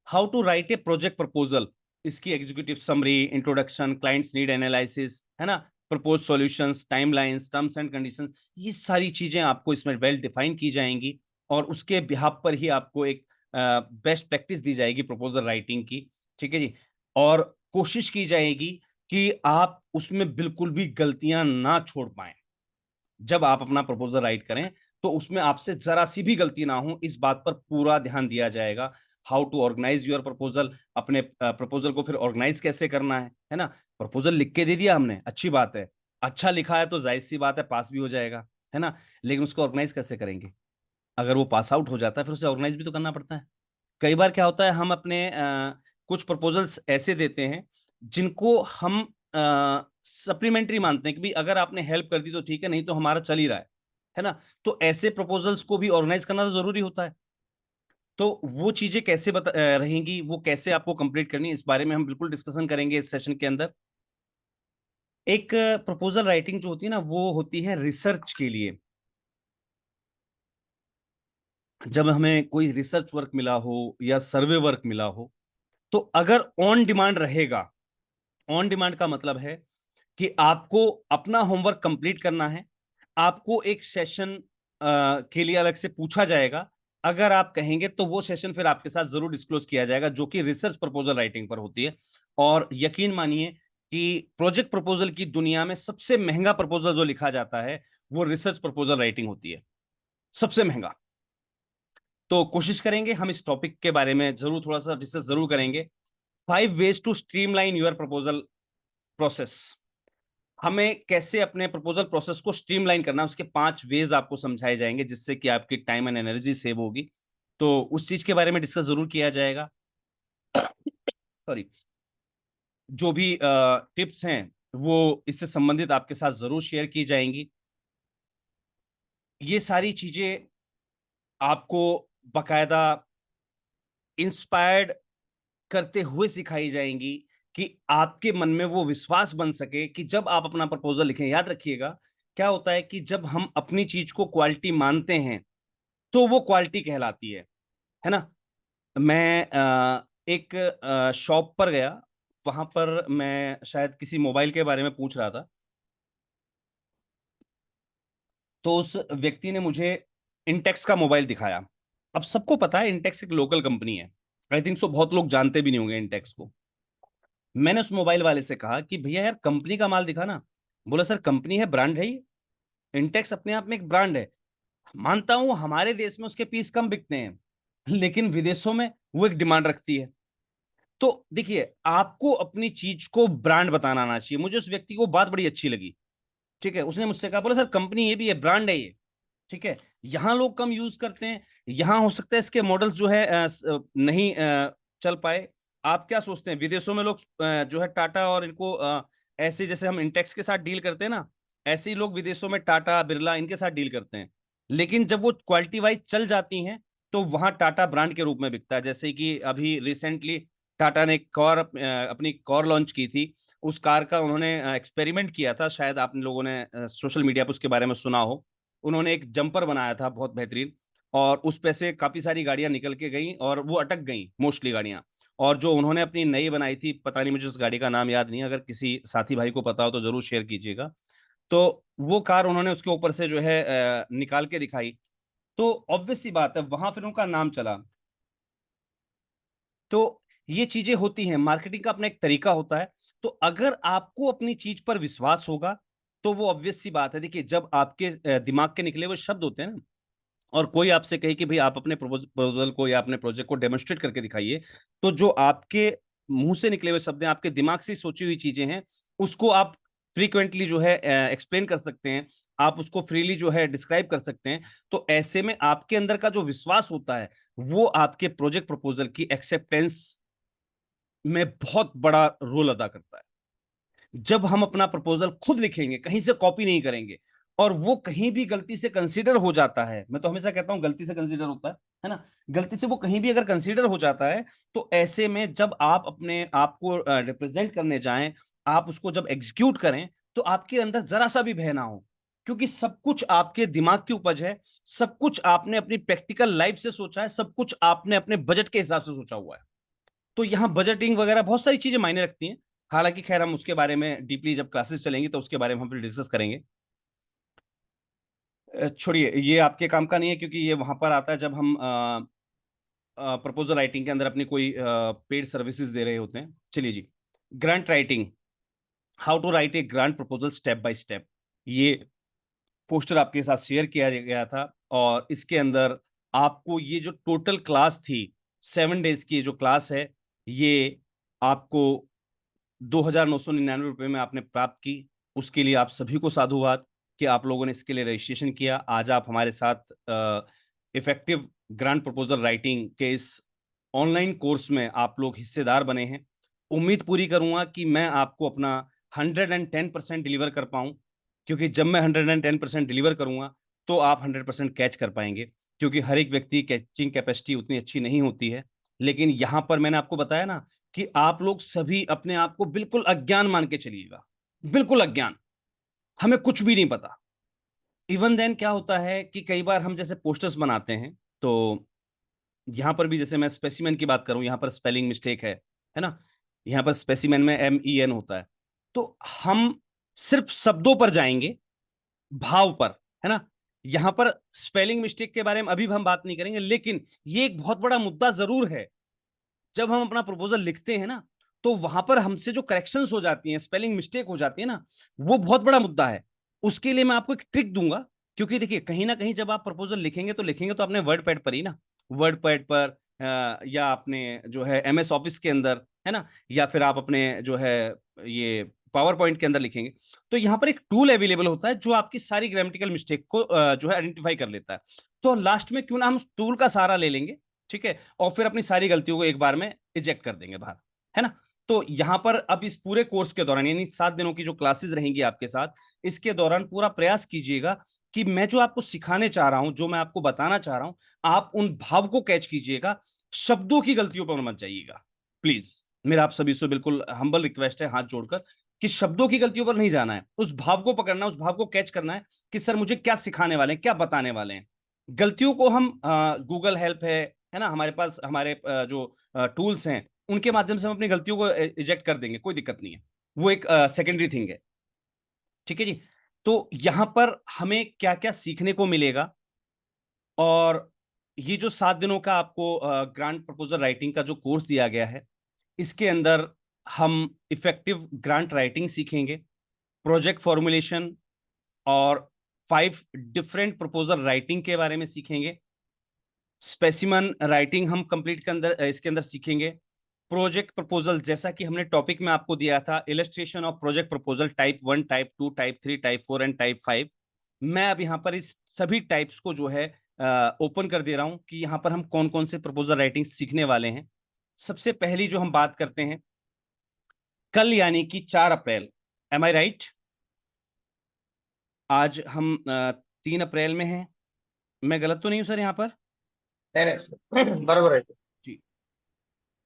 How to write a project proposal, इसकी executive summary, introduction, clients need analysis, है ना, propose solutions, timelines, terms and conditions, ये सारी चीजें आपको इसमें वेल डिफाइन की जाएंगी और उसके बिहाफ पर ही आपको एक बेस्ट प्रैक्टिस दी जाएगी प्रपोजल राइटिंग की, ठीक है जी। और कोशिश की जाएगी कि आप उसमें बिल्कुल भी गलतियां ना छोड़ पाए। जब आप अपना प्रपोजल राइट करें तो उसमें आपसे जरा सी भी गलती ना हो, इस बात पर पूरा ध्यान दिया जाएगा। How to organise your proposal, अपने प्रपोजल को फिर ऑर्गेनाइज कैसे करना है ना। प्रपोजल लिख के दे दिया हमने, अच्छी बात है, अच्छा लिखा है तो जाहिर सी बात है पास भी हो जाएगा, है ना। लेकिन उसको ऑर्गेनाइज कैसे करेंगे? अगर वो पास आउट हो जाता है फिर उसे ऑर्गेनाइज भी तो करना पड़ता है। कई बार क्या होता है हम अपने कुछ प्रपोजल्स ऐसे देते हैं जिनको हम सप्लीमेंट्री मानते हैं कि भाई अगर आपने हेल्प कर दी तो ठीक है, नहीं तो हमारा चल ही रहा है ना। तो ऐसे प्रपोजल्स को भी ऑर्गेनाइज करना तो जरूरी होता है। तो वो चीजें कैसे रहेंगी, वो कैसे आपको कंप्लीट करनी, इस बारे में हम बिल्कुल डिस्कशन करेंगे इस सेशन के अंदर। एक प्रपोजल राइटिंग जो होती है ना वो होती है रिसर्च के लिए। जब हमें कोई रिसर्च वर्क मिला हो या सर्वे वर्क मिला हो, तो अगर ऑन डिमांड रहेगा, ऑन डिमांड का मतलब है कि आपको अपना होमवर्क कंप्लीट करना है, आपको एक सेशन के लिए अलग से पूछा जाएगा। अगर आप कहेंगे तो वो सेशन फिर आपके साथ जरूर डिस्क्लोज किया जाएगा, जो कि रिसर्च प्रपोजल राइटिंग पर होती है। और यकीन मानिए कि प्रोजेक्ट प्रपोजल की दुनिया में सबसे महंगा प्रपोजल जो लिखा जाता है वो रिसर्च प्रपोजल राइटिंग होती है, सबसे महंगा। तो कोशिश करेंगे हम इस टॉपिक के बारे में जरूर थोड़ा सा डिस्कस जरूर करेंगे। 5 ways to streamline your proposal process. हमें कैसे अपने प्रपोजल प्रोसेस को स्ट्रीमलाइन करना है, उसके 5 वेज आपको समझाए जाएंगे जिससे कि आपकी टाइम एंड एनर्जी सेव होगी। तो उस चीज के बारे में डिस्कस जरूर किया जाएगा। सॉरी, जो भी टिप्स हैं वो इससे संबंधित आपके साथ जरूर शेयर की जाएंगी। ये सारी चीजें आपको बकायदा इंस्पायर्ड करते हुए सिखाई जाएंगी कि आपके मन में वो विश्वास बन सके कि जब आप अपना प्रपोजल लिखें। याद रखिएगा, क्या होता है कि जब हम अपनी चीज को क्वालिटी मानते हैं तो वो क्वालिटी कहलाती है ना। मैं एक शॉप पर गया, वहां पर मैं शायद किसी मोबाइल के बारे में पूछ रहा था, तो उस व्यक्ति ने मुझे इंटेक्स का मोबाइल दिखाया। अब सबको पता है इंटेक्स एक लोकल कंपनी है, आई थिंक सो बहुत लोग जानते भी नहीं होंगे इंटेक्स को। मैंने उस मोबाइल वाले से कहा कि भैया यार कंपनी का माल दिखा ना। बोला सर कंपनी है, ब्रांड है ये, इंटेक्स अपने आप में एक ब्रांड है। मानता हूं हमारे देश में उसके पीस कम बिकते हैं, लेकिन विदेशों में वो एक डिमांड रखती है। तो देखिए, आपको अपनी चीज को ब्रांड बताना आना चाहिए। मुझे उस व्यक्ति को बात बड़ी अच्छी लगी। ठीक है, उसने मुझसे कहा, बोला सर कंपनी ये भी है, ब्रांड है ये। ठीक है, यहाँ लोग कम यूज करते हैं, यहाँ हो सकता है इसके मॉडल्स जो है नहीं चल पाए। आप क्या सोचते हैं, विदेशों में लोग जो है टाटा और इनको ऐसे जैसे हम इंटेक्स के साथ डील करते हैं ना, ऐसे ही लोग विदेशों में टाटा बिरला इनके साथ डील करते हैं। लेकिन जब वो क्वालिटी वाइज चल जाती हैं तो वहां टाटा ब्रांड के रूप में बिकता है। जैसे कि अभी रिसेंटली टाटा ने अपनी कॉर लॉन्च की थी। उस कार का उन्होंने एक्सपेरिमेंट किया था, शायद आप लोगों ने सोशल मीडिया पर उसके बारे में सुना हो। उन्होंने एक जंपर बनाया था बहुत बेहतरीन, और उस पे से काफी सारी गाड़ियां निकल के गई और वो अटक गई मोस्टली गाड़ियां। और जो उन्होंने अपनी नई बनाई थी, पता नहीं मुझे उस गाड़ी का नाम याद नहीं, अगर किसी साथी भाई को पता हो तो जरूर शेयर कीजिएगा। तो वो कार उन्होंने उसके ऊपर से जो है निकाल के दिखाई। तो ऑब्वियस सी बात है वहां फिर उनका नाम चला। तो ये चीजें होती हैं, मार्केटिंग का अपना एक तरीका होता है। तो अगर आपको अपनी चीज पर विश्वास होगा तो वो ऑब्वियस सी बात है। देखिए, जब आपके दिमाग के निकले हुए शब्द होते हैं ना, और कोई आपसे कहे कि भाई आप अपने प्रपोजल को या अपने प्रोजेक्ट को डेमोन्स्ट्रेट करके दिखाइए, तो जो आपके मुंह से निकले हुए शब्द हैं, आपके दिमाग से सोची हुई चीजें हैं, उसको आप फ्रीक्वेंटली जो है एक्सप्लेन कर सकते हैं, आप उसको फ्रीली जो है डिस्क्राइब कर सकते हैं। तो ऐसे में आपके अंदर का जो विश्वास होता है वो आपके प्रोजेक्ट प्रपोजल की एक्सेप्टेंस में बहुत बड़ा रोल अदा करता है। जब हम अपना प्रपोजल खुद लिखेंगे, कहीं से कॉपी नहीं करेंगे, और वो कहीं भी गलती से कंसीडर हो जाता है, मैं तो हमेशा कहता हूं गलती से कंसीडर होता है ना, गलती से वो कहीं भी अगर कंसीडर हो जाता है, तो ऐसे में जब आप अपने आप को रिप्रेजेंट करने जाएं, आप उसको जब एग्जीक्यूट करें, तो आपके अंदर जरा सा भी भय ना हो, क्योंकि सब कुछ आपके दिमाग की उपज है, सब कुछ आपने अपनी प्रैक्टिकल लाइफ से सोचा है, सब कुछ आपने अपने बजट के हिसाब से सोचा हुआ है। तो यहाँ बजटिंग वगैरह बहुत सारी चीजें मायने रखती हैं। हालांकि खैर हम उसके बारे में डीपली जब क्लासेस चलेंगी तो उसके बारे में हम फिर डिस्कस करेंगे। छोड़िए, ये आपके काम का नहीं है, क्योंकि ये वहां पर आता है जब हम प्रपोजल राइटिंग के अंदर अपनी कोई पेड सर्विसेज दे रहे होते हैं। चलिए जी, grant writing, how to write a grant proposal step by step, ये पोस्टर आपके साथ शेयर किया गया था। और इसके अंदर आपको ये जो टोटल क्लास थी, 7 डेज की जो क्लास है, ये आपको 2,999 रुपये में आपने प्राप्त की। उसके लिए आप सभी को साधुवाद कि आप लोगों ने इसके लिए रजिस्ट्रेशन किया। आज आप हमारे साथ इफेक्टिव ग्रांट प्रपोजल राइटिंग के इस ऑनलाइन कोर्स में आप लोग हिस्सेदार बने हैं। उम्मीद पूरी करूंगा कि मैं आपको अपना 110% डिलीवर कर पाऊं, क्योंकि जब मैं 110% डिलीवर करूंगा तो आप 100% कैच कर पाएंगे, क्योंकि हर एक व्यक्ति कैचिंग कैपेसिटी उतनी अच्छी नहीं होती है। लेकिन यहां पर मैंने आपको बताया ना कि आप लोग सभी अपने आप को बिल्कुल अज्ञान मान के चलिएगा, बिल्कुल अज्ञान, हमें कुछ भी नहीं पता। इवन देन क्या होता है कि कई बार हम जैसे पोस्टर्स बनाते हैं, तो यहां पर भी जैसे मैं स्पेसिमेन की बात करूं, यहां पर स्पेलिंग मिस्टेक है ना, यहां पर स्पेसिमेन में MEN होता है। तो हम सिर्फ शब्दों पर जाएंगे, भाव पर, है ना। यहां पर स्पेलिंग मिस्टेक के बारे में अभी हम बात नहीं करेंगे, लेकिन ये एक बहुत बड़ा मुद्दा जरूर है। जब हम अपना प्रपोजल लिखते हैं ना, तो वहां पर हमसे जो करेक्शंस हो जाती हैं, स्पेलिंग मिस्टेक हो जाती है ना, वो बहुत बड़ा मुद्दा है। उसके लिए मैं आपको एक ट्रिक दूंगा, क्योंकि देखिए कहीं ना कहीं जब आप प्रपोजल लिखेंगे तो अपने वर्ड पैड पर ही ना, वर्ड पैड पर या अपने जो है MS ऑफिस के अंदर, है ना, या फिर आप अपने जो है ये पावर पॉइंट के अंदर लिखेंगे, तो यहाँ पर एक टूल अवेलेबल होता है जो आपकी सारी ग्रामेटिकल मिस्टेक को जो है आइडेंटिफाई कर लेता है। तो लास्ट में क्यों ना हम उस टूल का सहारा ले लेंगे, ठीक है, और फिर अपनी सारी गलतियों को एक बार में इजेक्ट कर देंगे बाहर, है ना। तो यहाँ पर अब इस पूरे कोर्स के दौरान, यानी 7 दिनों की जो क्लासेस रहेंगी आपके साथ, इसके दौरान पूरा प्रयास कीजिएगा कि मैं जो आपको सिखाने चाह रहा हूं, जो मैं आपको बताना चाह रहा हूं, आप उन भाव को कैच कीजिएगा, शब्दों की गलतियों पर मत जाइएगा प्लीज। मेरा आप सभी से बिल्कुल हम्बल रिक्वेस्ट है हाथ जोड़कर कि शब्दों की गलतियों पर नहीं जाना है, उस भाव को पकड़ना, उस भाव को कैच करना है कि सर मुझे क्या सिखाने वाले हैं, क्या बताने वाले हैं। गलतियों को हम गूगल हेल्प है ना, हमारे पास हमारे जो टूल्स हैं उनके माध्यम से हम अपनी गलतियों को इजेक्ट कर देंगे, कोई दिक्कत नहीं है, वो एक सेकेंडरी थिंग है, ठीक है जी। तो यहां पर हमें क्या क्या सीखने को मिलेगा, और ये जो 7 दिनों का आपको ग्रांट प्रपोजल राइटिंग का जो कोर्स दिया गया है, इसके अंदर हम इफेक्टिव ग्रांट राइटिंग सीखेंगे, प्रोजेक्ट फॉर्मुलेशन और 5 डिफरेंट प्रपोजल राइटिंग के बारे में सीखेंगे, स्पेसिमन राइटिंग हम कंप्लीट के अंदर इसके अंदर सीखेंगे, प्रोजेक्ट प्रपोजल जैसा कि हमने टॉपिक में आपको दिया था, illustration of project proposal type 1, type 2, type 3, type 4 and type 5। मैं अब यहाँ पर इस सभी टाइप्स को जो है ओपन कर दे रहा हूं कि यहाँ पर हम कौन कौन से प्रपोजल राइटिंग सीखने वाले हैं। सबसे पहली जो हम बात करते हैं, कल यानी कि 4 अप्रैल, एम आई राइट? आज हम 3 अप्रैल में हैं, मैं गलत तो नहीं हूं सर यहाँ पर? नहीं बराबर है। जी,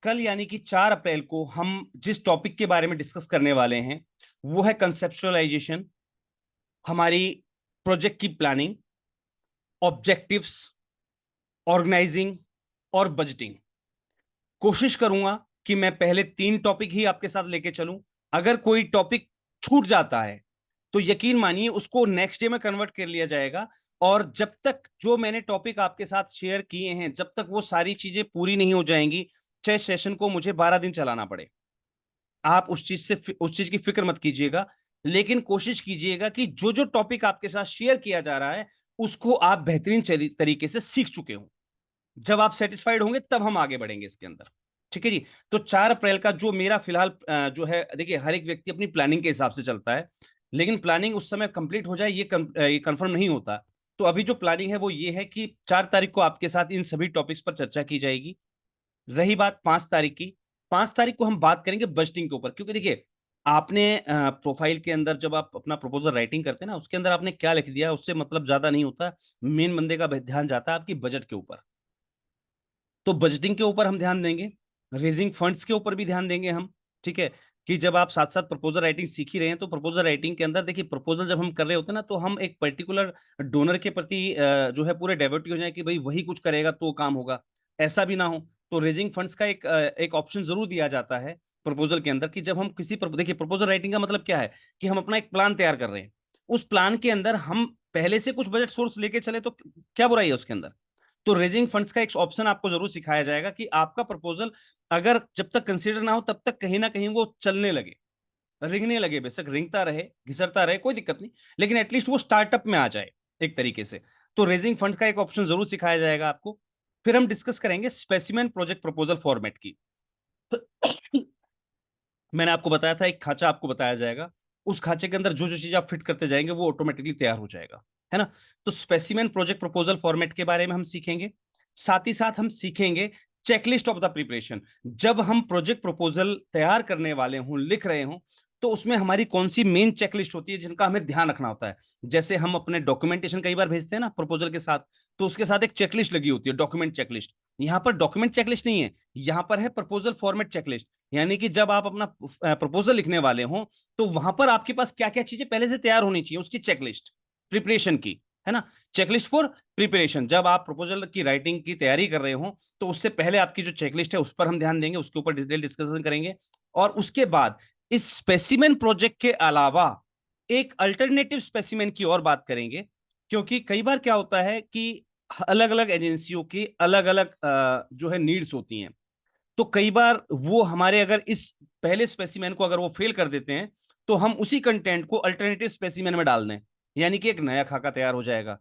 कल यानी कि 4 अप्रैल को हम जिस टॉपिक के बारे में डिस्कस करने वाले हैं वो है कंसेप्चुअलाइजेशन, हमारी प्रोजेक्ट की प्लानिंग, ऑब्जेक्टिव्स, ऑर्गेनाइजिंग और बजटिंग। कोशिश करूंगा कि मैं पहले 3 टॉपिक ही आपके साथ लेके चलूं। अगर कोई टॉपिक छूट जाता है तो यकीन मानिए उसको नेक्स्ट डे में कन्वर्ट कर लिया जाएगा, और जब तक जो मैंने टॉपिक आपके साथ शेयर किए हैं, जब तक वो सारी चीजें पूरी नहीं हो जाएंगी, चाहे सेशन को मुझे 12 दिन चलाना पड़े, आप उस चीज की फिक्र मत कीजिएगा। लेकिन कोशिश कीजिएगा कि जो जो टॉपिक आपके साथ शेयर किया जा रहा है उसको आप बेहतरीन तरीके से सीख चुके हो। जब आप सेटिस्फाइड होंगे तब हम आगे बढ़ेंगे इसके अंदर, ठीक है जी। तो 4 अप्रैल का जो मेरा फिलहाल जो है, देखिए हर एक व्यक्ति अपनी प्लानिंग के हिसाब से चलता है, लेकिन प्लानिंग उस समय कंप्लीट हो जाए ये कंफर्म नहीं होता। तो अभी जो प्लानिंग है वो ये है कि 4 तारीख को आपके साथ इन सभी टॉपिक्स पर चर्चा की जाएगी। रही बात 5 तारीख की, 5 तारीख को हम बात करेंगे बजटिंग के ऊपर, क्योंकि देखिए आपने प्रोफाइल के अंदर जब आप अपना प्रपोजल राइटिंग करते हैं ना, उसके अंदर आपने क्या लिख दिया उससे मतलब ज्यादा नहीं होता, मेन बंदे का ध्यान जाता है आपकी बजट के ऊपर। तो बजटिंग के ऊपर हम ध्यान देंगे, रेजिंग फंड्स के ऊपर भी ध्यान देंगे हम, ठीक है, कि जब आप साथ साथ प्रपोजल राइटिंग सीख ही रहे हैं तो प्रपोजल राइटिंग के अंदर देखिए, प्रपोजल जब हम कर रहे होते हैं ना तो हम एक पर्टिकुलर डोनर के प्रति जो है पूरे डेवोटी हो जाए कि भाई वही कुछ करेगा तो काम होगा, ऐसा भी ना हो। तो रेजिंग फंड्स का एक ऑप्शन जरूर दिया जाता है प्रपोजल के अंदर कि जब हम देखिए प्रपोजल राइटिंग का मतलब क्या है कि हम अपना एक प्लान तैयार कर रहे हैं, उस प्लान के अंदर हम पहले से कुछ बजट सोर्स लेके चले तो क्या बुराई है उसके अंदर। तो रेजिंग फंड्स का एक ऑप्शन आपको जरूर सिखाया जाएगा कि आपका प्रपोजल अगर जब तक कंसीडर ना हो तब तक कहीं ना कहीं वो चलने लगे, रिंगने लगे, बेशक रिंगता रहे घिसरता रहे कोई दिक्कत नहीं, लेकिन एटलीस्ट वो स्टार्टअप में आ जाए एक तरीके से। तो रेजिंग फंड का एक ऑप्शन जरूर सिखाया जाएगा आपको। फिर हम डिस्कस करेंगे स्पेसिमेन प्रोजेक्ट प्रपोजल फॉर्मेट की। मैंने आपको बताया था एक खांचा आपको बताया जाएगा, उस खांचे के अंदर जो जो चीज आप फिट करते जाएंगे वो ऑटोमेटिकली तैयार हो जाएगा, है ना। तो स्पेसिमेन प्रोजेक्ट प्रपोजल फॉर्मेट के बारे में हम सीखेंगे, साथ ही साथ हम सीखेंगे चेकलिस्ट ऑफ द प्रिपरेशन। जब हम प्रोजेक्ट प्रपोजल तैयार करने वाले हों, लिख रहे हों, तो उसमें हमारी कौन सी मेन चेकलिस्ट होती है जिनका हमें ध्यान रखना होता है। जैसे हम अपने डॉक्यूमेंटेशन कई बार भेजते हैं ना प्रपोजल के साथ, तो उसके साथ एक चेकलिस्ट लगी होती है, डॉक्यूमेंट चेकलिस्ट। यहाँ पर डॉक्यूमेंट चेकलिस्ट नहीं है, यहाँ पर है प्रपोजल फॉर्मेट चेकलिस्ट। यानी कि जब आप अपना प्रपोजल लिखने वाले हो तो वहां पर आपके पास क्या क्या चीजें पहले से तैयार होनी चाहिए, उसकी चेकलिस्ट प्रिपरेशन की, है ना। चेकलिस्ट फॉर प्रिपरेशन, जब आप प्रपोजल की राइटिंग की तैयारी कर रहे हो तो उससे पहले आपकी जो चेकलिस्ट है उस पर हम ध्यान देंगे, उसके ऊपर डिटेल डिस्कशन करेंगे। और उसके बाद इस स्पेसिमेन प्रोजेक्ट के अलावा एक अल्टरनेटिव स्पेसिमेन की और बात करेंगे, क्योंकि कई बार क्या होता है कि अलग अलग एजेंसियों की अलग अलग जो है नीड्स होती हैं। तो कई बार वो हमारे अगर इस पहले स्पेसिमेन को अगर वो फेल कर देते हैं तो हम उसी कंटेंट को अल्टरनेटिव स्पेसिमेन में डाल दें, यानी कि एक नया खाका तैयार हो जाएगा।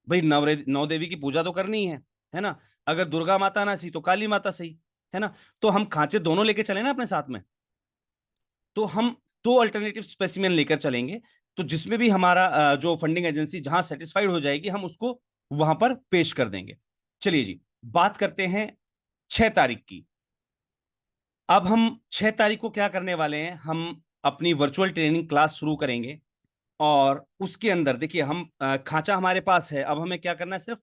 भाई नौ देवी की पूजा तो करनी है, है ना। अगर दुर्गा माता ना सही तो काली माता सही, है ना। तो हम खांचे दोनों लेके चले ना अपने साथ में, तो हम दो अल्टरनेटिव स्पेसिमेन लेकर चलेंगे। तो जिसमें भी हमारा जो फंडिंग एजेंसी जहां सेटिस्फाइड हो जाएगी, हम उसको वहां पर पेश कर देंगे। चलिए जी, बात करते हैं 6 तारीख की। अब हम 6 तारीख को क्या करने वाले हैं, हम अपनी वर्चुअल ट्रेनिंग क्लास शुरू करेंगे। और उसके अंदर देखिए, हम खांचा हमारे पास है, अब हमें क्या करना है, सिर्फ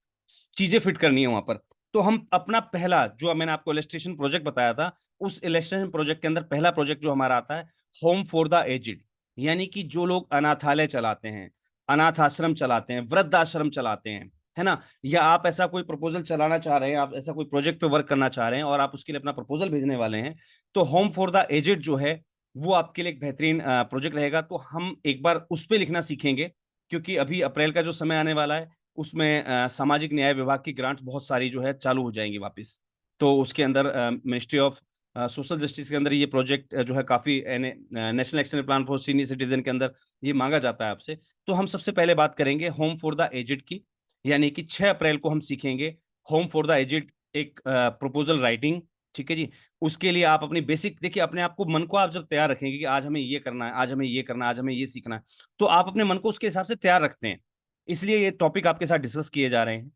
चीजें फिट करनी है वहां पर। तो हम अपना पहला, जो मैंने आपको इलस्ट्रेशन प्रोजेक्ट बताया था, उस इलस्ट्रेशन प्रोजेक्ट के अंदर पहला प्रोजेक्ट जो हमारा आता है, होम फॉर द एजिड। यानी कि जो लोग अनाथालय चलाते हैं, अनाथ आश्रम चलाते हैं, वृद्ध आश्रम चलाते हैं, है ना, या आप ऐसा कोई प्रपोजल चलाना चाह रहे हैं, आप ऐसा कोई प्रोजेक्ट पे वर्क करना चाह रहे हैं और आप उसके लिए अपना प्रपोजल भेजने वाले हैं, तो होम फॉर द एजिड जो है वो आपके लिए एक बेहतरीन प्रोजेक्ट रहेगा। तो हम एक बार उस पर लिखना सीखेंगे, क्योंकि अभी अप्रैल का जो समय आने वाला है, उसमें सामाजिक न्याय विभाग की ग्रांट्स बहुत सारी जो है चालू हो जाएंगी वापस। तो उसके अंदर मिनिस्ट्री ऑफ सोशल जस्टिस के अंदर ये प्रोजेक्ट जो है काफी national action plan for senior citizen के अंदर ये मांगा जाता है आपसे। तो हम सबसे पहले बात करेंगे होम फॉर द एजिड की, यानी कि 6 अप्रैल को हम सीखेंगे होम फॉर द एजिड एक प्रपोजल राइटिंग। ठीक है जी। उसके लिए आप अपनी बेसिक देखिए, अपने आप को, मन को आप जब तैयार रखेंगे कि आज हमें ये करना है, आज हमें ये करना है, आज हमें ये सीखना है, तो आप अपने मन को उसके हिसाब से तैयार रखते हैं। इसलिए ये टॉपिक आपके साथ डिस्कस किए जा रहे हैं।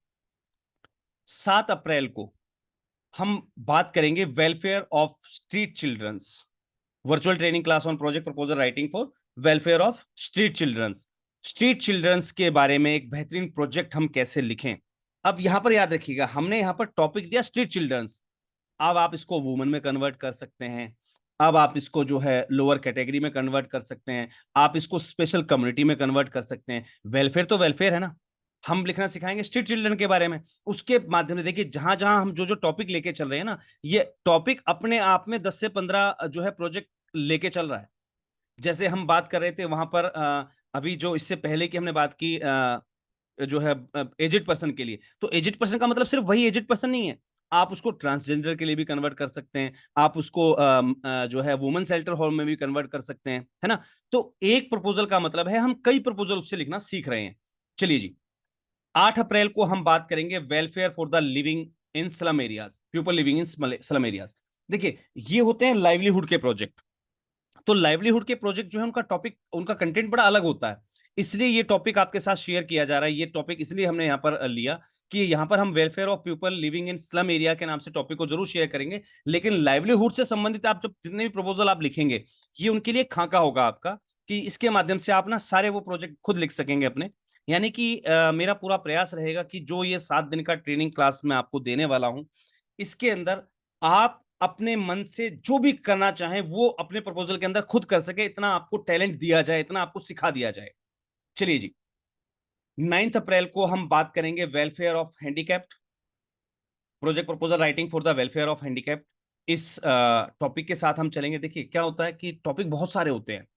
7 अप्रैल को हम बात करेंगे welfare of street childrens, virtual training class on project proposal writing for welfare of street childrens. Street childrens के बारे में एक बेहतरीन प्रोजेक्ट हम कैसे लिखें। अब यहां पर याद रखिएगा, हमने यहां पर टॉपिक दिया स्ट्रीट चिल्ड्रंस। अब आप इसको वुमन में कन्वर्ट कर सकते हैं, अब आप इसको जो है लोअर कैटेगरी में कन्वर्ट कर सकते हैं, आप इसको स्पेशल कम्युनिटी में कन्वर्ट कर सकते हैं। वेलफेयर तो वेलफेयर है ना। हम लिखना सिखाएंगे स्ट्रीट चिल्ड्रन के बारे में। उसके माध्यम से देखिए, जहां जहां हम जो जो टॉपिक लेके चल रहे हैं ना, ये टॉपिक अपने आप में 10 से 15 जो है प्रोजेक्ट लेके चल रहा है। जैसे हम बात कर रहे थे वहां पर अभी जो इससे पहले की हमने बात की जो है एजेड पर्सन के लिए, तो एजेड पर्सन का मतलब सिर्फ वही एजेड पर्सन नहीं है, आप उसको ट्रांसजेंडर के लिए भी कन्वर्ट कर सकते हैं, आप उसको जो है वुमेन शेल्टर होम में भी कन्वर्ट कर सकते हैं, है ना। तो एक प्रपोजल का मतलब है हम कई प्रपोजल उससे लिखना सीख रहे हैं। चलिए जी, 8 अप्रैल को हम बात करेंगे welfare for the living in slum areas, people living in slum areas. देखिए, ये होते हैं लाइवलीहुड के प्रोजेक्ट। तो लाइवलीहुड के प्रोजेक्ट जो है उनका टॉपिक, उनका कंटेंट बड़ा अलग होता है, इसलिए ये टॉपिक आपके साथ शेयर किया जा रहा है। ये टॉपिक इसलिए हमने यहाँ पर लिया कि यहाँ पर हम welfare of people living in slum area के नाम से टॉपिक को जरूर शेयर करेंगे, लेकिन लाइवलीहुड से संबंधित आप जब जितने भी प्रपोजल आप लिखेंगे, ये उनके लिए खाका होगा आपका, कि इसके माध्यम से आप ना सारे वो प्रोजेक्ट खुद लिख सकेंगे अपने। यानी कि मेरा पूरा प्रयास रहेगा कि जो ये 7 दिन का ट्रेनिंग क्लास मैं आपको देने वाला हूं, इसके अंदर आप अपने मन से जो भी करना चाहें वो अपने प्रपोजल के अंदर खुद कर सके, इतना आपको टैलेंट दिया जाए, इतना आपको सिखा दिया जाए। चलिए जी, 9 अप्रैल को हम बात करेंगे welfare of handicapped, project proposal writing for the welfare of handicapped. इस टॉपिक के साथ हम चलेंगे। देखिए, क्या होता है कि टॉपिक बहुत सारे होते हैं,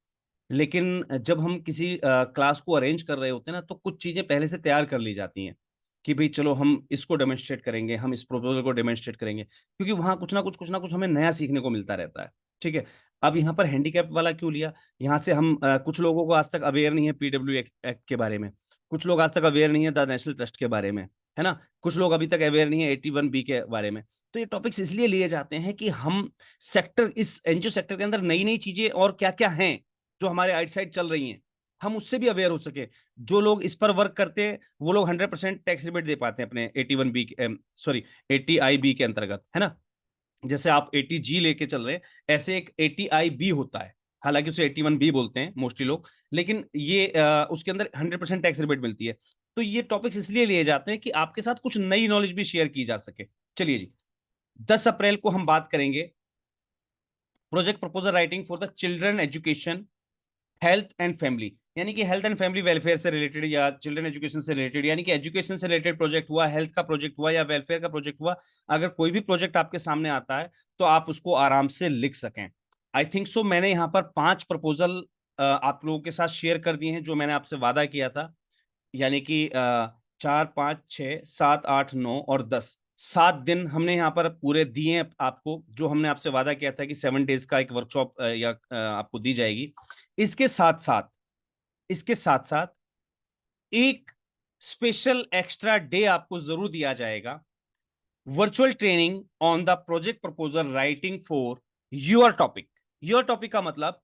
लेकिन जब हम किसी क्लास को अरेंज कर रहे होते हैं ना, तो कुछ चीजें पहले से तैयार कर ली जाती हैं कि भाई चलो हम इसको डेमोन्स्ट्रेट करेंगे, हम इस प्रपोजल को डेमोन्स्ट्रेट करेंगे, क्योंकि वहां कुछ ना कुछ हमें नया सीखने को मिलता रहता है। ठीक है। अब यहाँ पर हैंडीकैप वाला क्यों लिया, यहाँ से हम कुछ लोगों को आज तक अवेयर नहीं है पीडब्ल्यू एक्ट के बारे में, कुछ लोग आज तक अवेयर नहीं है द नेशनल ट्रस्ट के बारे में, है ना, कुछ लोग अभी तक अवेयर नहीं है 81B के बारे में। तो ये टॉपिक्स इसलिए लिए जाते हैं कि हम सेक्टर, इस एनजीओ सेक्टर के अंदर नई नई चीजें और क्या क्या हैं जो हमारे आउटसाइड चल रही हैं, हम उससे भी अवेयर हो सके। जो लोग इस पर वर्क करते हैं वो लोग 100% टैक्स रिबेट दे पाते हैं अपने 81B सॉरी 80IB के अंतर्गत, है ना। जैसे आप 80G लेके चल रहे हैं, ऐसे एक 80IB होता है, हालांकि उसे 81B बोलते हैं मोस्टली लोग, लेकिन ये उसके अंदर 100% टैक्स रिबेट मिलती है। तो ये टॉपिक्स इसलिए लिए जाते हैं कि आपके साथ कुछ नई नॉलेज भी शेयर की जा सके। चलिए जी, 10 अप्रैल को हम बात करेंगे project proposal writing for the children education health and family, यानी कि हेल्थ एंड फैमिली वेलफेयर से रिलेटेड या चिल्ड्रन एजुकेशन से रिलेटेड, यानी कि एजुकेशन से रिलेटेड प्रोजेक्ट हुआ, हेल्थ का प्रोजेक्ट हुआ या वेलफेयर का प्रोजेक्ट हुआ, अगर कोई भी प्रोजेक्ट आपके सामने आता है तो आप उसको आराम से लिख सकें। आई थिंक सो मैंने यहाँ पर 5 प्रपोजल आप लोगों के साथ शेयर कर दिए हैं जो मैंने आपसे वादा किया था, यानी कि 4, 5, 6, 7, 8, 9 और 10, 7 दिन हमने यहाँ पर पूरे दिए हैं आपको, जो हमने आपसे वादा किया था कि 7 डेज का एक वर्कशॉप या आपको दी जाएगी। इसके साथ साथ, इसके साथ साथ एक स्पेशल एक्स्ट्रा डे आपको जरूर दिया जाएगा, virtual training on the project proposal writing for your topic. Your topic का मतलब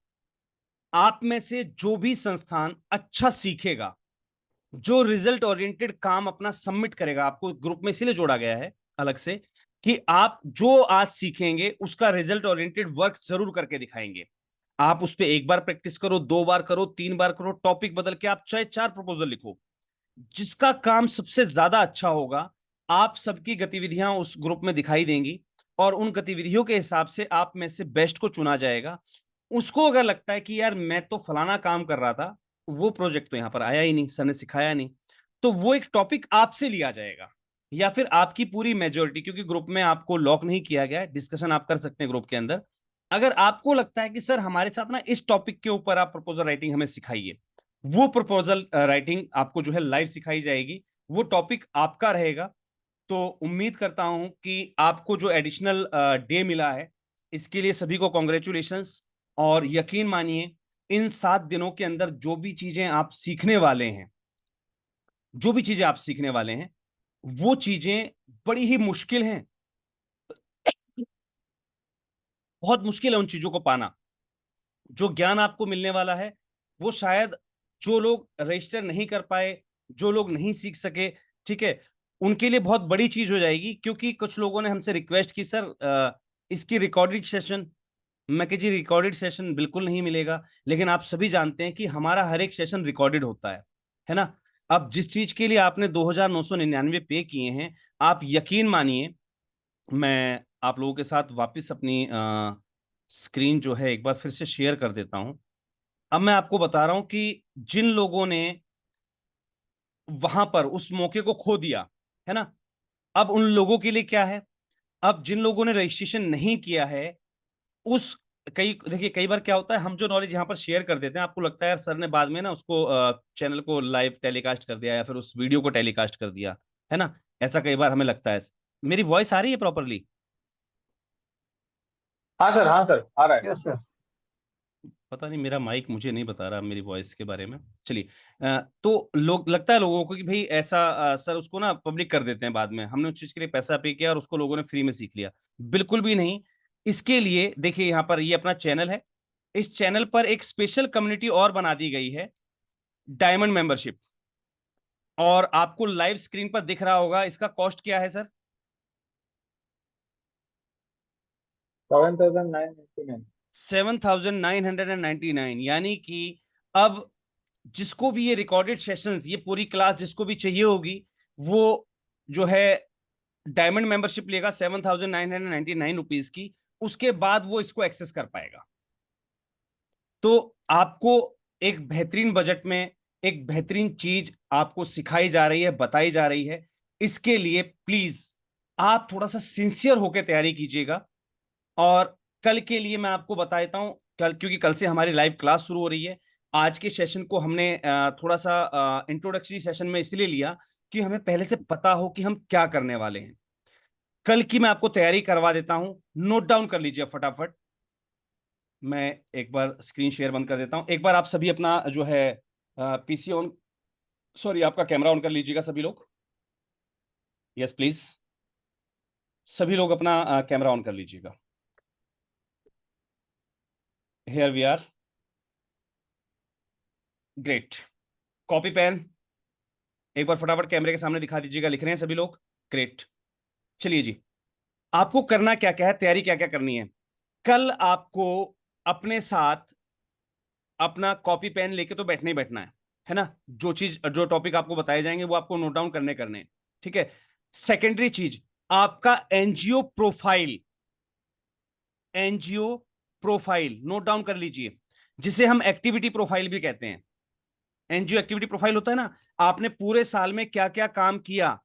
आप में से जो भी संस्थान अच्छा सीखेगा, जो रिजल्ट ओरिएंटेड काम अपना सबमिट करेगा, आपको ग्रुप में इसीलिए जोड़ा गया है अलग से कि आप जो आज सीखेंगे उसका रिजल्ट ओरिएंटेड वर्क जरूर करके दिखाएंगे। आप उस पर एक बार प्रैक्टिस करो, 2 बार करो, 3 बार करो, टॉपिक बदल के आप चाहे 4 प्रपोजल लिखो। जिसका काम सबसे ज्यादा अच्छा होगा, आप सबकी गतिविधियां उस ग्रुप में दिखाई देंगी और उन गतिविधियों के हिसाब से आप में से बेस्ट को चुना जाएगा। उसको अगर लगता है कि यार मैं तो फलाना काम कर रहा था, वो प्रोजेक्ट तो यहाँ पर आया ही नहीं, सर ने सिखाया नहीं, तो वो एक टॉपिक आपसे लिया जाएगा या फिर आपकी पूरी मेजोरिटी, क्योंकि ग्रुप में आपको लॉक नहीं किया गया है, डिस्कशन आप कर सकते हैं ग्रुप के अंदर। अगर आपको लगता है कि सर हमारे साथ ना इस टॉपिक के ऊपर आप प्रपोजल राइटिंग हमें सिखाइए, वो प्रपोजल राइटिंग आपको जो है लाइव सिखाई जाएगी, वो टॉपिक आपका रहेगा। तो उम्मीद करता हूं कि आपको जो एडिशनल डे मिला है इसके लिए सभी को कॉन्ग्रेचुलेशंस। और यकीन मानिए इन 7 दिनों के अंदर जो भी चीजें आप सीखने वाले हैं, जो भी चीजें आप सीखने वाले हैं, वो चीजें बड़ी ही मुश्किल हैं। बहुत मुश्किल है उन चीजों को पाना। जो ज्ञान आपको मिलने वाला है वो शायद जो लोग रजिस्टर नहीं कर पाए, जो लोग नहीं सीख सके, ठीक है, उनके लिए बहुत बड़ी चीज हो जाएगी। क्योंकि कुछ लोगों ने हमसे रिक्वेस्ट की, सर इसकी रिकॉर्डेड सेशन। मैं कि जी रिकॉर्डेड सेशन बिल्कुल नहीं मिलेगा, लेकिन आप सभी जानते हैं कि हमारा हर एक सेशन रिकॉर्डेड होता है ना। अब जिस चीज के लिए आपने 2,999 पे किए हैं, आप यकीन मानिए, मैं आप लोगों के साथ वापस अपनी स्क्रीन जो है एक बार फिर से शेयर कर देता हूं। अब मैं आपको बता रहा हूं कि जिन लोगों ने वहां पर उस मौके को खो दिया है ना, अब उन लोगों के लिए क्या है। अब जिन लोगों ने रजिस्ट्रेशन नहीं किया है, उस कई देखिए कई बार क्या होता है, हम जो नॉलेज यहाँ पर शेयर कर देते हैं, आपको लगता है यार सर ने बाद में ना उसको चैनल को लाइव टेलीकास्ट कर दिया या फिर उस वीडियो को टेलीकास्ट कर दिया, है ना। ऐसा कई बार हमें लगता है। मेरी वॉइस आ रही है प्रॉपरली? हाँ सर आ रहा है। Yes sir. पता नहीं, मेरा माइक मुझे नहीं बता रहा मेरी वॉइस के बारे में। चलिए, तो लोग लगता है लोगों को कि भाई ऐसा सर उसको ना पब्लिक कर देते हैं बाद में, हमने उस चीज के लिए पैसा पे किया और उसको लोगों ने फ्री में सीख लिया। बिल्कुल भी नहीं। इसके लिए देखिए यहाँ पर ये अपना चैनल है, इस चैनल पर एक स्पेशल कम्युनिटी और बना दी गई है, डायमंड मेंबरशिप। और आपको लाइव स्क्रीन पर दिख रहा होगा इसका कॉस्ट क्या है सर? 7,999। 7,999। यानी कि अब जिसको भी ये रिकॉर्डेड सेशंस, ये पूरी क्लास जिसको भी चाहिए होगी, वो जो है डायमंड मेंबरशिप लेगा 7,999 की। उसके बाद वो इसको एक्सेस कर पाएगा। तो आपको एक बेहतरीन बजट में एक बेहतरीन चीज आपको सिखाई जा रही है, बताई जा रही है। इसके लिए प्लीज आप थोड़ा सा सिंसियर होकर तैयारी कीजिएगा। और कल के लिए मैं आपको बता देता हूं, कल क्योंकि कल से हमारी लाइव क्लास शुरू हो रही है। आज के सेशन को हमने थोड़ा सा इंट्रोडक्टरी सेशन में इसलिए लिया कि हमें पहले से पता हो कि हम क्या करने वाले हैं। कल की मैं आपको तैयारी करवा देता हूं, नोट डाउन कर लीजिए फटाफट। मैं एक बार स्क्रीन शेयर बंद कर देता हूं। एक बार आप सभी अपना जो है पीसी ऑन, सॉरी आपका कैमरा ऑन कर लीजिएगा सभी लोग। यस प्लीज, सभी लोग अपना कैमरा ऑन कर लीजिएगा। Here we are. Great. Copy pen एक बार फटाफट कैमरे के सामने दिखा दीजिएगा, लिख रहे हैं सभी लोग? ग्रेट। चलिए जी, आपको करना क्या क्या है, तैयारी क्या क्या करनी है। कल आपको अपने साथ अपना कॉपी पेन लेके तो बैठना ही बैठना है ना। जो चीज जो टॉपिक आपको बताए जाएंगे वो आपको नोट डाउन करने हैं, ठीक है। सेकेंडरी चीज, आपका NGO profile, NGO profile note down कर लीजिए, जिसे हम एक्टिविटी प्रोफाइल भी कहते हैं। एनजीओ एक्टिविटी प्रोफाइल होता है ना, आपने पूरे साल में क्या क्या काम किया।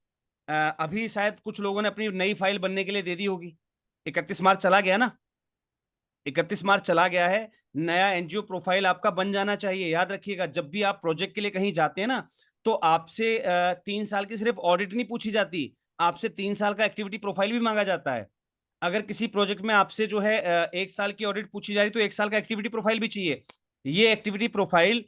अभी शायद कुछ लोगों ने अपनी नई फाइल बनने के लिए दे दी होगी। 31 मार्च चला गया ना, 31 मार्च चला गया है। नया एनजीओ प्रोफाइल आपका बन जाना चाहिए। याद रखिएगा, जब भी आप प्रोजेक्ट के लिए कहीं जाते हैं ना, तो आपसे 3 साल की सिर्फ ऑडिट नहीं पूछी जाती, आपसे 3 साल का एक्टिविटी प्रोफाइल भी मांगा जाता है। अगर किसी प्रोजेक्ट में आपसे जो है 1 साल की ऑडिट पूछी जा रही, तो 1 साल का एक्टिविटी प्रोफाइल भी चाहिए। ये एक्टिविटी प्रोफाइल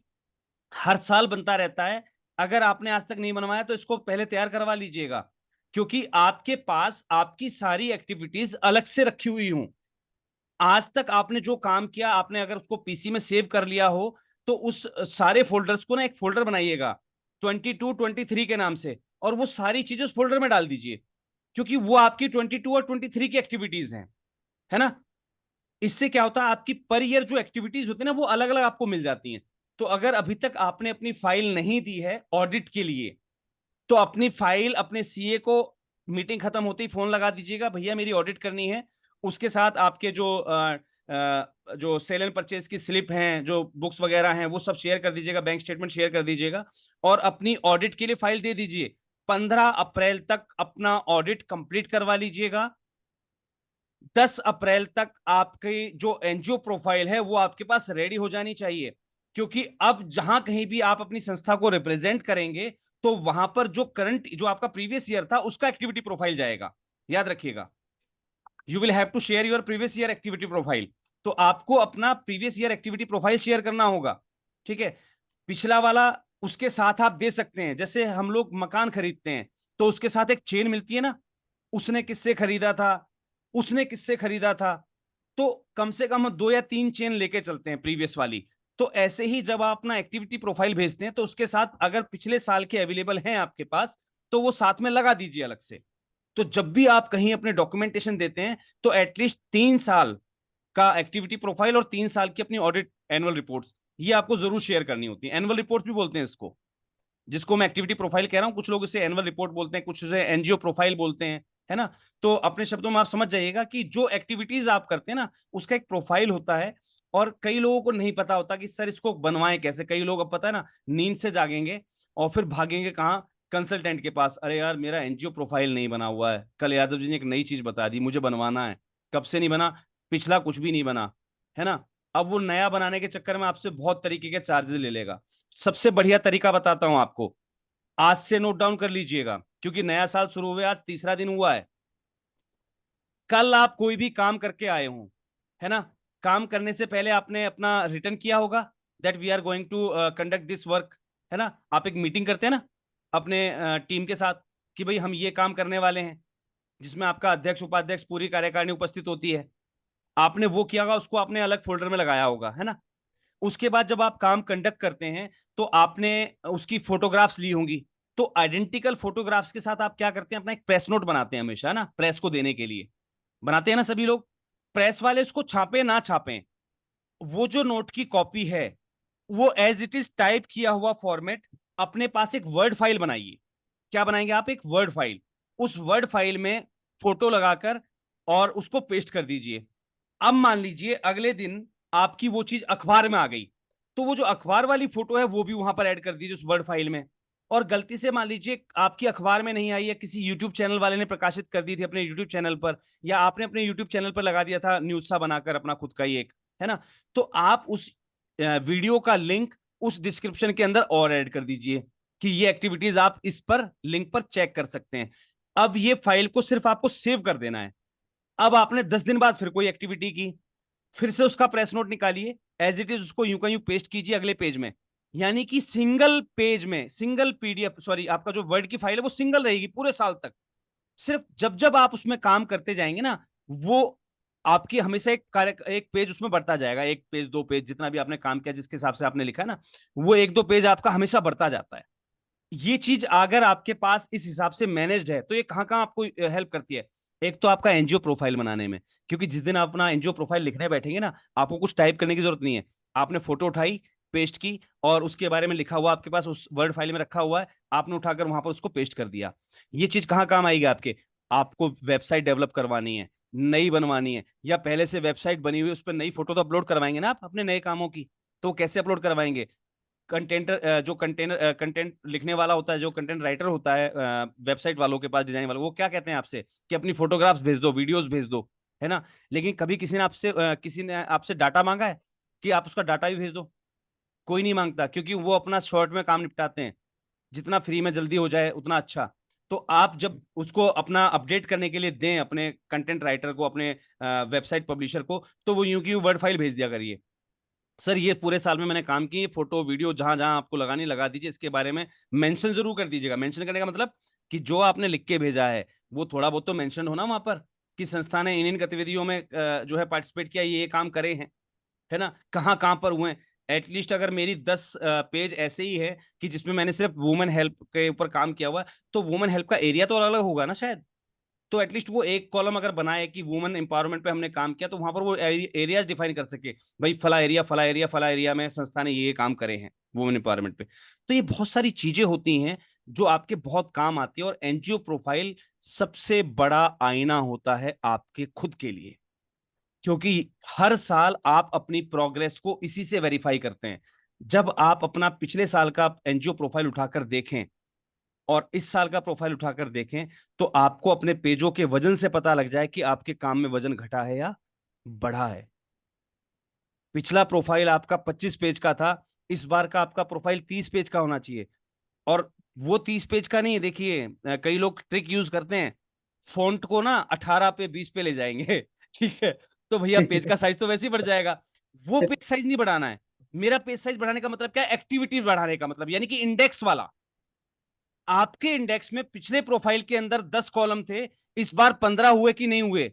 हर साल बनता रहता है। अगर आपने आज तक नहीं बनवाया तो इसको पहले तैयार करवा लीजिएगा, क्योंकि आपके पास आपकी सारी एक्टिविटीज अलग से रखी हुई हूं। आज तक आपने जो काम किया, आपने अगर उसको पीसी में सेव कर लिया हो, तो उस सारे फोल्डर्स को ना एक फोल्डर बनाइएगा 22 23 के नाम से, और वो सारी चीजें उस फोल्डर में डाल दीजिए, क्योंकि वो आपकी 22 और 23 की एक्टिविटीज हैं, है ना। इससे क्या होता है, आपकी पर ईयर जो एक्टिविटीज होती है ना, वो अलग अलग आपको मिल जाती हैं। तो अगर अभी तक आपने अपनी फाइल नहीं दी है ऑडिट के लिए, तो अपनी फाइल अपने सीए को मीटिंग खत्म होते ही फोन लगा दीजिएगा, भैया मेरी ऑडिट करनी है। उसके साथ आपके जो सेल एंड परचेज की स्लिप हैं, जो बुक्स वगैरह हैं, वो सब शेयर कर दीजिएगा, बैंक स्टेटमेंट शेयर कर दीजिएगा, और अपनी ऑडिट के लिए फाइल दे दीजिए। 15 अप्रैल तक अपना ऑडिट कंप्लीट करवा लीजिएगा। 10 अप्रैल तक आपकी जो एनजीओ प्रोफाइल है वो आपके पास रेडी हो जानी चाहिए, क्योंकि अब जहां कहीं भी आप अपनी संस्था को रिप्रेजेंट करेंगे, तो वहां पर जो करंट, जो आपका प्रीवियस ईयर था, उसका एक्टिविटी प्रोफाइल जाएगा। याद रखिएगा, you will have to share your previous year activity profile. तो आपको अपना previous year activity profile share करना होगा, ठीक है। पिछला वाला उसके साथ आप दे सकते हैं। जैसे हम लोग मकान खरीदते हैं, तो उसके साथ एक चेन मिलती है ना, उसने किससे खरीदा था, उसने किससे खरीदा था, तो कम से कम 2 या 3 चेन लेके चलते हैं प्रीवियस वाली। तो ऐसे ही जब आप अपना एक्टिविटी प्रोफाइल भेजते हैं, तो उसके साथ अगर पिछले साल के अवेलेबल हैं आपके पास, तो वो साथ में लगा दीजिए अलग से। तो जब भी आप कहीं अपने डॉक्यूमेंटेशन देते हैं, तो एटलीस्ट 3 साल का एक्टिविटी प्रोफाइल और 3 साल की अपनी ऑडिट एनुअल रिपोर्ट्स, ये आपको जरूर शेयर करनी होती है। एनुअल रिपोर्ट्स भी बोलते हैं इसको, जिसको मैं एक्टिविटी प्रोफाइल कह रहा हूं, कुछ लोग इसे एनुअल रिपोर्ट बोलते हैं, कुछ इसे एनजीओ प्रोफाइल बोलते हैं, है ना। तो अपने शब्दों में आप समझ जाइएगा कि जो एक्टिविटीज आप करते हैं ना, उसका एक प्रोफाइल होता है। और कई लोगों को नहीं पता होता कि सर इसको बनवाएं कैसे। कई लोग, अब पता है ना, नींद से जागेंगे और फिर भागेंगे कहाँ, कंसल्टेंट के पास। अरे यार मेरा एनजीओ प्रोफाइल नहीं बना हुआ है, कल यादव जी ने एक नई चीज बता दी, मुझे बनवाना है। कब से नहीं बना, पिछला कुछ भी नहीं बना, है ना। अब वो नया बनाने के चक्कर में आपसे बहुत तरीके के चार्जेस ले लेगा। सबसे बढ़िया तरीका बताता हूं आपको, आज से नोट डाउन कर लीजिएगा, क्योंकि नया साल शुरू हुए, आज तीसरा दिन हुआ है। कल आप कोई भी काम करके आए हों, है ना, काम करने से पहले आपने अपना रिटर्न किया होगा that we are going to conduct this work, है ना। आप एक मीटिंग करते हैं ना अपने टीम के साथ, कि भाई हम ये काम करने वाले हैं, जिसमें आपका अध्यक्ष उपाध्यक्ष पूरी कार्यकारिणी उपस्थित होती है। आपने वो किया होगा, उसको आपने अलग फोल्डर में लगाया होगा, है ना। उसके बाद जब आप काम कंडक्ट करते हैं, तो आपने उसकी फोटोग्राफ्स ली होंगी। तो आइडेंटिकल फोटोग्राफ्स के साथ आप क्या करते हैं, अपना एक प्रेस नोट बनाते हैं हमेशा, है ना, प्रेस को देने के लिए बनाते हैं ना सभी लोग। प्रेस वाले उसको छापे ना छापें, वो जो नोट की कॉपी है, वो एज इट इज टाइप किया हुआ फॉर्मेट अपने पास एक वर्ड फाइल बनाइए। क्या बनाएंगे आप, एक वर्ड फाइल। उस वर्ड फाइल में फोटो लगाकर और उसको पेस्ट कर दीजिए। अब मान लीजिए अगले दिन आपकी वो चीज अखबार में आ गई, तो वो जो अखबार वाली फोटो है वो भी वहां पर ऐड कर दीजिए उस वर्ड फाइल में। और गलती से मान लीजिए आपकी अखबार में नहीं आई है, किसी यूट्यूब चैनल वाले ने प्रकाशित कर दी थी अपने यूट्यूब चैनल पर, या आपने अपने यूट्यूब चैनल पर लगा दिया था न्यूज सा बनाकर अपना खुद का ही एक, है ना। तो आप उस वीडियो का लिंक उस डिस्क्रिप्शन के अंदर और ऐड कर दीजिए कि ये एक्टिविटीज आप इस पर लिंक पर चेक कर सकते हैं। अब ये फाइल को सिर्फ आपको सेव कर देना है। अब आपने 10 दिन बाद फिर कोई एक्टिविटी की, फिर से उसका प्रेस नोट निकालिए, एज इट इज उसको यूं का यूं पेस्ट कीजिए अगले पेज में। यानी कि सिंगल पेज में, सिंगल पीडीएफ, सॉरी, आपका जो वर्ड की फाइल है वो सिंगल रहेगी पूरे साल तक। सिर्फ जब जब आप उसमें काम करते जाएंगे ना, वो आपकी हमेशा एक कार्य, एक पेज उसमें बढ़ता जाएगा, 1 पेज 2 पेज, जितना भी आपने काम किया जिसके हिसाब से आपने लिखा है ना, वो 1-2 पेज आपका हमेशा बढ़ता जाता है। ये चीज अगर आपके पास इस हिसाब से मैनेज्ड है, तो ये कहाँ कहाँ आपको हेल्प करती है। एक तो आपका एनजीओ प्रोफाइल बनाने में, क्योंकि जिस दिन आप अपना एनजीओ प्रोफाइल लिखने बैठेंगे ना, आपको कुछ टाइप करने की जरूरत नहीं है। आपने फोटो उठाई, पेस्ट की, और उसके बारे में लिखा हुआ आपके पास उस वर्ड फाइल में रखा हुआ है, आपने उठाकर वहां पर उसको पेस्ट कर दिया। ये चीज कहाँ काम आएगी आपके, आपको वेबसाइट डेवलप करवानी है, नई बनवानी है, या पहले से वेबसाइट बनी हुई है, उस पर नई फोटो तो अपलोड करवाएंगे ना आप अपने नए कामों की। तो कैसे अपलोड करवाएंगे, कंटेंट लिखने वाला होता है, जो कंटेंट राइटर होता है वेबसाइट वालों के पास, डिजाइन वालों, वो क्या कहते हैं आपसे कि अपनी फोटोग्राफ्स भेज दो, वीडियोस भेज दो, है ना। लेकिन कभी किसी ने आपसे डाटा मांगा है कि आप उसका डाटा भी भेज दो? कोई नहीं मांगता, क्योंकि वो अपना शॉर्ट में काम निपटाते हैं। जितना फ्री में जल्दी हो जाए उतना अच्छा। तो आप जब उसको अपना अपडेट करने के लिए दें अपने कंटेंट राइटर को, अपने वेबसाइट पब्लिशर को, तो वो यूं की वर्ड फाइल भेज दिया करिए, सर ये पूरे साल में मैंने काम की, फोटो वीडियो जहां जहां आपको लगानी लगा दीजिए, इसके बारे में मेंशन जरूर कर दीजिएगा। मेंशन करने का मतलब कि जो आपने लिख के भेजा है वो थोड़ा बहुत तो मेंशन हो ना वहां पर, कि संस्था ने इन इन गतिविधियों में जो है पार्टिसिपेट किया, ये काम करे हैं, है ना, कहाँ कहाँ पर हुए। एटलीस्ट अगर मेरी 10 पेज ऐसे ही है कि जिसमें मैंने सिर्फ वुमेन हेल्प के ऊपर काम किया हुआ है, तो वुमेन हेल्प का एरिया तो अलग अलग होगा ना शायद। तो एटलीस्ट वो एक कॉलम अगर बनाए कि वुमेन एम्पावरमेंट पे हमने काम किया, तो वहां पर वो एरियाज डिफाइन कर सके, भाई फला एरिया फला एरिया फला एरिया में संस्था ने ये काम करे हैं वुमेन एम्पावरमेंट पे। तो ये बहुत सारी चीजें होती हैं जो आपके बहुत काम आती है। और एनजीओ प्रोफाइल सबसे बड़ा आईना होता है आपके खुद के लिए, क्योंकि हर साल आप अपनी प्रोग्रेस को इसी से वेरीफाई करते हैं। जब आप अपना पिछले साल का एनजीओ प्रोफाइल उठाकर देखें और इस साल का प्रोफाइल उठाकर देखें, तो आपको अपने पेजों के वजन से पता लग जाए कि आपके काम में वजन घटा है या बढ़ा है। पिछला प्रोफाइल आपका 25 पेज का था, इस बार का आपका प्रोफाइल 30 पेज का होना चाहिए। और वो 30 पेज का नहीं, देखिए कई लोग ट्रिक यूज करते हैं, फॉन्ट को ना 18 पे 20 पे ले जाएंगे ठीक है, तो भैया पेज का साइज तो वैसे ही बढ़ जाएगा। वो पेज साइज नहीं बढ़ाना है। मेरा पेज साइज बढ़ाने का मतलब क्या है? एक्टिविटीज बढ़ाने का मतलब, यानी कि इंडेक्स वाला। आपके इंडेक्स में पिछले प्रोफाइल के अंदर 10 कॉलम थे, इस बार 15 हुए कि नहीं हुए?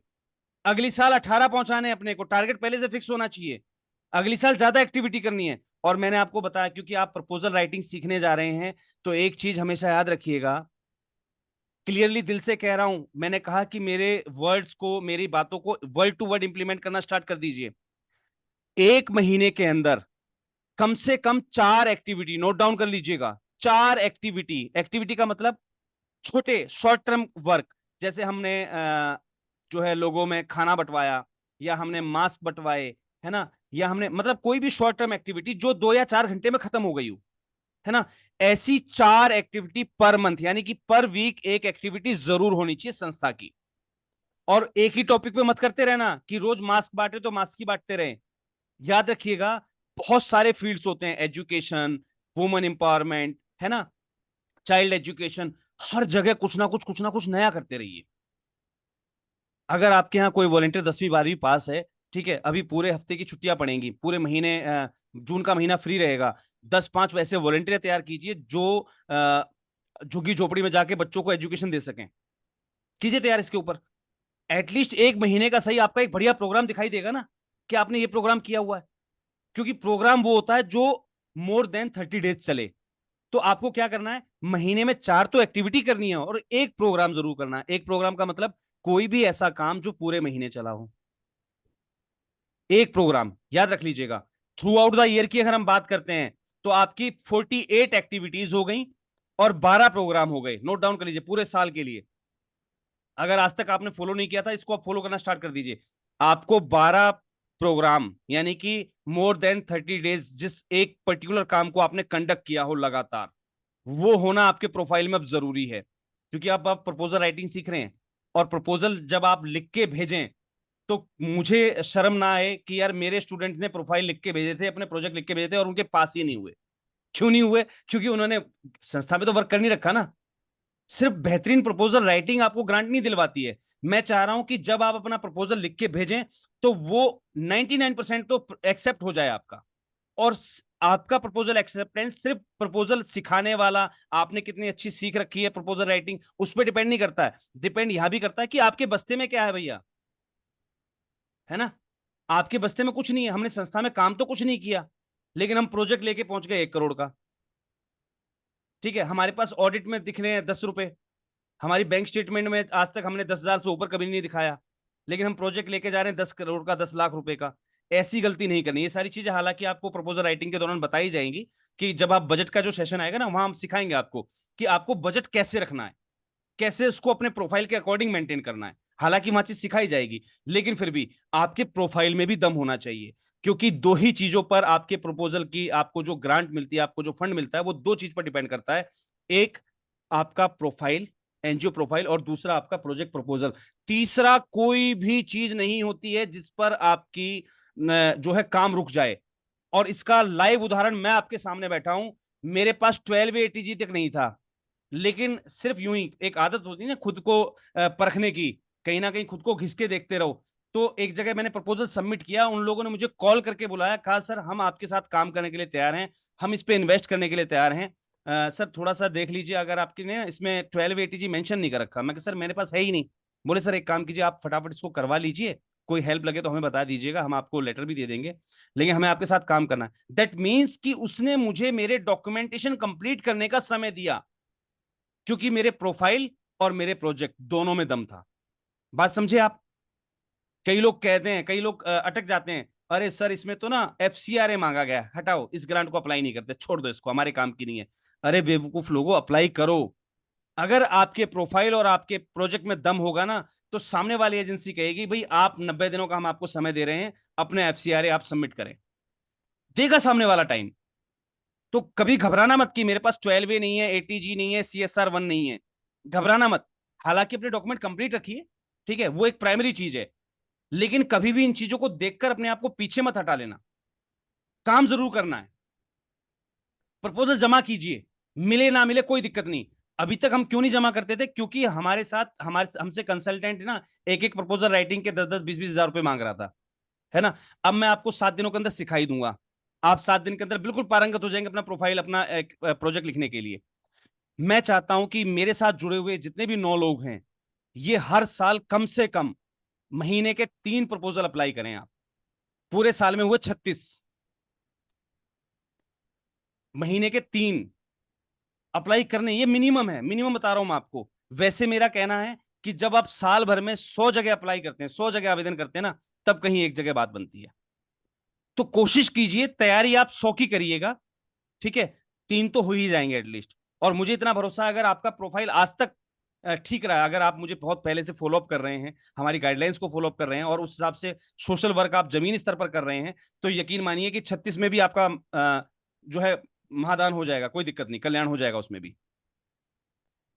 अगली साल 18 पहुंचाने अपने को, टारगेट पहले से फिक्स होना चाहिए। अगली साल ज्यादा एक्टिविटी करनी है। और मैंने आपको बताया, क्योंकि आप प्रपोजल राइटिंग सीखने जा रहे हैं, तो एक चीज हमेशा याद रखिएगा, क्लियरली दिल से कह रहा हूं, मैंने कहा कि मेरे वर्ड्स को, मेरी बातों को वर्ड टू वर्ड इंप्लीमेंट करना स्टार्ट कर दीजिए। एक महीने के अंदर कम से कम 4 एक्टिविटी नोट डाउन कर लीजिएगा। 4 एक्टिविटी, एक्टिविटी का मतलब छोटे शॉर्ट टर्म वर्क, जैसे हमने जो है लोगों में खाना बंटवाया, या हमने मास्क बंटवाए, है ना, या हमने मतलब कोई भी शॉर्ट टर्म एक्टिविटी जो 2 या 4 घंटे में खत्म हो गई हो, है ना। ऐसी 4 एक्टिविटी पर मंथ, यानी कि पर वीक एक एक्टिविटी जरूर होनी चाहिए संस्था की। और एक ही टॉपिक पे मत करते रहना कि रोज मास्क बांटे तो मास्क ही बांटते रहे। याद रखिएगा, बहुत सारे फील्ड्स होते हैं, एजुकेशन, वुमेन एम्पावरमेंट, है ना, चाइल्ड एजुकेशन, हर जगह कुछ ना कुछ नया करते रहिए। अगर आपके यहाँ कोई वॉलेंटियर 10वीं 12वीं पास है, ठीक है, अभी पूरे हफ्ते की छुट्टियां पड़ेंगी, पूरे महीने जून का महीना फ्री रहेगा, 10-5 वैसे वॉलेंटियर तैयार कीजिए जो झुग्गी झोपड़ी में जाके बच्चों को एजुकेशन दे सकें। कीजिए तैयार इसके ऊपर। एटलीस्ट एक महीने का सही आपका एक बढ़िया प्रोग्राम दिखाई देगा ना, कि आपने ये प्रोग्राम किया हुआ है। क्योंकि प्रोग्राम वो होता है जो मोर देन 30 डेज चले। तो आपको क्या करना है, महीने में 4 तो एक्टिविटी करनी है और एक प्रोग्राम जरूर करना है। एक प्रोग्राम का मतलब कोई भी ऐसा काम जो पूरे महीने चला हो, एक प्रोग्राम याद रख लीजिएगा। थ्रू आउट द ईयर की अगर हम बात करते हैं, तो आपकी 48 एक्टिविटीज हो गई और 12 प्रोग्राम हो गए। नोट डाउन कर लीजिए पूरे साल के लिए। अगर आज तक आपने फॉलो नहीं किया था, इसको आप फॉलो करना स्टार्ट कर दीजिए। आपको 12 प्रोग्राम, यानी कि मोर देन 30 डेज, जिस एक पर्टिकुलर काम को आपने कंडक्ट किया हो लगातार, वो होना आपके प्रोफाइल में अब जरूरी है। क्योंकि अब आप प्रपोजल राइटिंग सीख रहे हैं, और प्रपोजल जब आप लिख के भेजें, तो मुझे शर्म ना आए कि यार मेरे स्टूडेंट ने प्रोफाइल लिख के भेजे थे, अपने प्रोजेक्ट लिख के भेजे थे, और उनके पास ही नहीं हुए। क्यों नहीं हुए? क्योंकि उन्होंने संस्था में तो वर्क कर नहीं रखा ना। सिर्फ बेहतरीन प्रपोजल राइटिंग आपको ग्रांट नहीं दिलवाती है। मैं चाह रहा हूं कि जब आप अपना प्रपोजल लिख के भेजें, तो वो 99% तो एक्सेप्ट हो जाए आपका। और आपका प्रपोजल एक्सेप्टेंस सिर्फ प्रपोजल सिखाने वाला, आपने कितनी अच्छी सीख रखी है प्रपोजल राइटिंग, उस पर डिपेंड नहीं करता है। डिपेंड यह भी करता है कि आपके बस्ते में क्या है भैया, है ना। आपके बस्ते में कुछ नहीं है, हमने संस्था में काम तो कुछ नहीं किया, लेकिन हम प्रोजेक्ट लेके पहुंच गए 1 करोड़ का। ठीक है, हमारे पास ऑडिट में दिख रहे हैं 10 रुपए, हमारी बैंक स्टेटमेंट में आज तक हमने 10,000 से ऊपर कभी नहीं दिखाया, लेकिन हम प्रोजेक्ट लेके जा रहे हैं 10 करोड़ का, 10 लाख रुपए का। ऐसी गलती नहीं करनी। ये सारी चीजें हालांकि आपको प्रपोजल राइटिंग के दौरान बताई जाएंगी, कि जब आप बजट का जो सेशन आएगा ना, वहां हम सिखाएंगे आपको कि आपको बजट कैसे रखना है, कैसे उसको अपने प्रोफाइल के अकॉर्डिंग मेंटेन करना है। हालांकि वहां चीज सिखाई जाएगी, लेकिन फिर भी आपके प्रोफाइल में भी दम होना चाहिए। क्योंकि 2 ही चीजों पर आपके प्रपोजल की, आपको जो ग्रांट मिलती है, आपको जो फंड मिलता है, वो 2 चीज पर डिपेंड करता है। एक आपका प्रोफाइल, एनजीओ प्रोफाइल, और दूसरा आपका प्रोजेक्ट प्रपोजल। तीसरा कोई भी चीज नहीं होती है जिस पर आपकी जो है काम रुक जाए। और इसका लाइव उदाहरण मैं आपके सामने बैठा हूं। मेरे पास 12 ATG तक नहीं था, लेकिन सिर्फ यूं ही एक आदत होती है ना खुद को परखने की, कहीं ना कहीं खुद को घिस के देखते रहो। तो एक जगह मैंने प्रपोजल सबमिट किया, उन लोगों ने मुझे कॉल करके बुलाया, कहा सर हम आपके साथ काम करने के लिए तैयार हैं, हम इस पे इन्वेस्ट करने के लिए तैयार हैं, सर थोड़ा सा देख लीजिए, अगर आपके ने इसमें 12 ATG मेंशन नहीं कर रखा। मैं कहा सर मेरे पास है ही नहीं। बोले सर एक काम कीजिए, आप फटाफट इसको करवा लीजिए, कोई हेल्प लगे तो हमें बता दीजिएगा, हम आपको लेटर भी दे देंगे, लेकिन हमें आपके साथ काम करना है। दैट मीन्स कि उसने मुझे मेरे डॉक्यूमेंटेशन कंप्लीट करने का समय दिया, क्योंकि मेरे प्रोफाइल और मेरे प्रोजेक्ट दोनों में दम था। बात समझे आप? कई लोग कहते हैं, कई लोग अटक जाते हैं, अरे सर इसमें तो ना FCRA मांगा गया, हटाओ, इस ग्रांट को अप्लाई नहीं करते, छोड़ दो इसको, हमारे काम की नहीं है। अरे बेवकूफ लोगों, अप्लाई करो। अगर आपके प्रोफाइल और आपके प्रोजेक्ट में दम होगा ना, तो सामने वाली एजेंसी कहेगी भाई आप 90 दिनों का हम आपको समय दे रहे हैं, अपने FCRA आप सबमिट करें। देगा सामने वाला टाइम। तो कभी घबराना मत कि मेरे पास 12A नहीं है, ATG नहीं है, CSR 1 नहीं है, घबराना मत। हालांकि अपने डॉक्यूमेंट कंप्लीट रखिए, ठीक है, वो एक प्राइमरी चीज है, लेकिन कभी भी इन चीजों को देखकर अपने आप को पीछे मत हटा लेना। काम जरूर करना है, प्रपोजल जमा कीजिए, मिले ना मिले कोई दिक्कत नहीं। अभी तक हम क्यों नहीं जमा करते थे? क्योंकि हमारे साथ हमसे कंसल्टेंट ना एक एक प्रपोजल राइटिंग के 10-10 20-20 हजार रुपए मांग रहा था, है ना। अब मैं आपको 7 दिनों के अंदर सिखाई दूंगा, आप 7 दिन के अंदर बिल्कुल पारंगत हो जाएंगे अपना प्रोफाइल, अपना एक प्रोजेक्ट लिखने के लिए। मैं चाहता हूं कि मेरे साथ जुड़े हुए जितने भी 9 लोग हैं, ये हर साल कम से कम महीने के 3 प्रपोजल अप्लाई करें। आप पूरे साल में हुए 36, महीने के 3 अप्लाई करने, ये मिनिमम है, मिनिमम बता रहा हूं मैं आपको। वैसे मेरा कहना है कि जब आप साल भर में 100 जगह अप्लाई करते हैं, 100 जगह आवेदन करते हैं ना, तब कहीं एक जगह बात बनती है। तो कोशिश कीजिए, तैयारी आप 100 की करिएगा, ठीक है, 3 तो हो ही जाएंगे एटलीस्ट। और मुझे इतना भरोसा है, अगर आपका प्रोफाइल आज तक ठीक रहा है, अगर आप मुझे बहुत पहले से फॉलोअप कर रहे हैं, हमारी गाइडलाइंस को फॉलोअप कर रहे हैं, और उस हिसाब से सोशल वर्क आप जमीनी स्तर पर कर रहे हैं, तो यकीन मानिए कि 36 में भी आपका जो है महादान हो जाएगा, कोई दिक्कत नहीं, कल्याण हो जाएगा उसमें भी,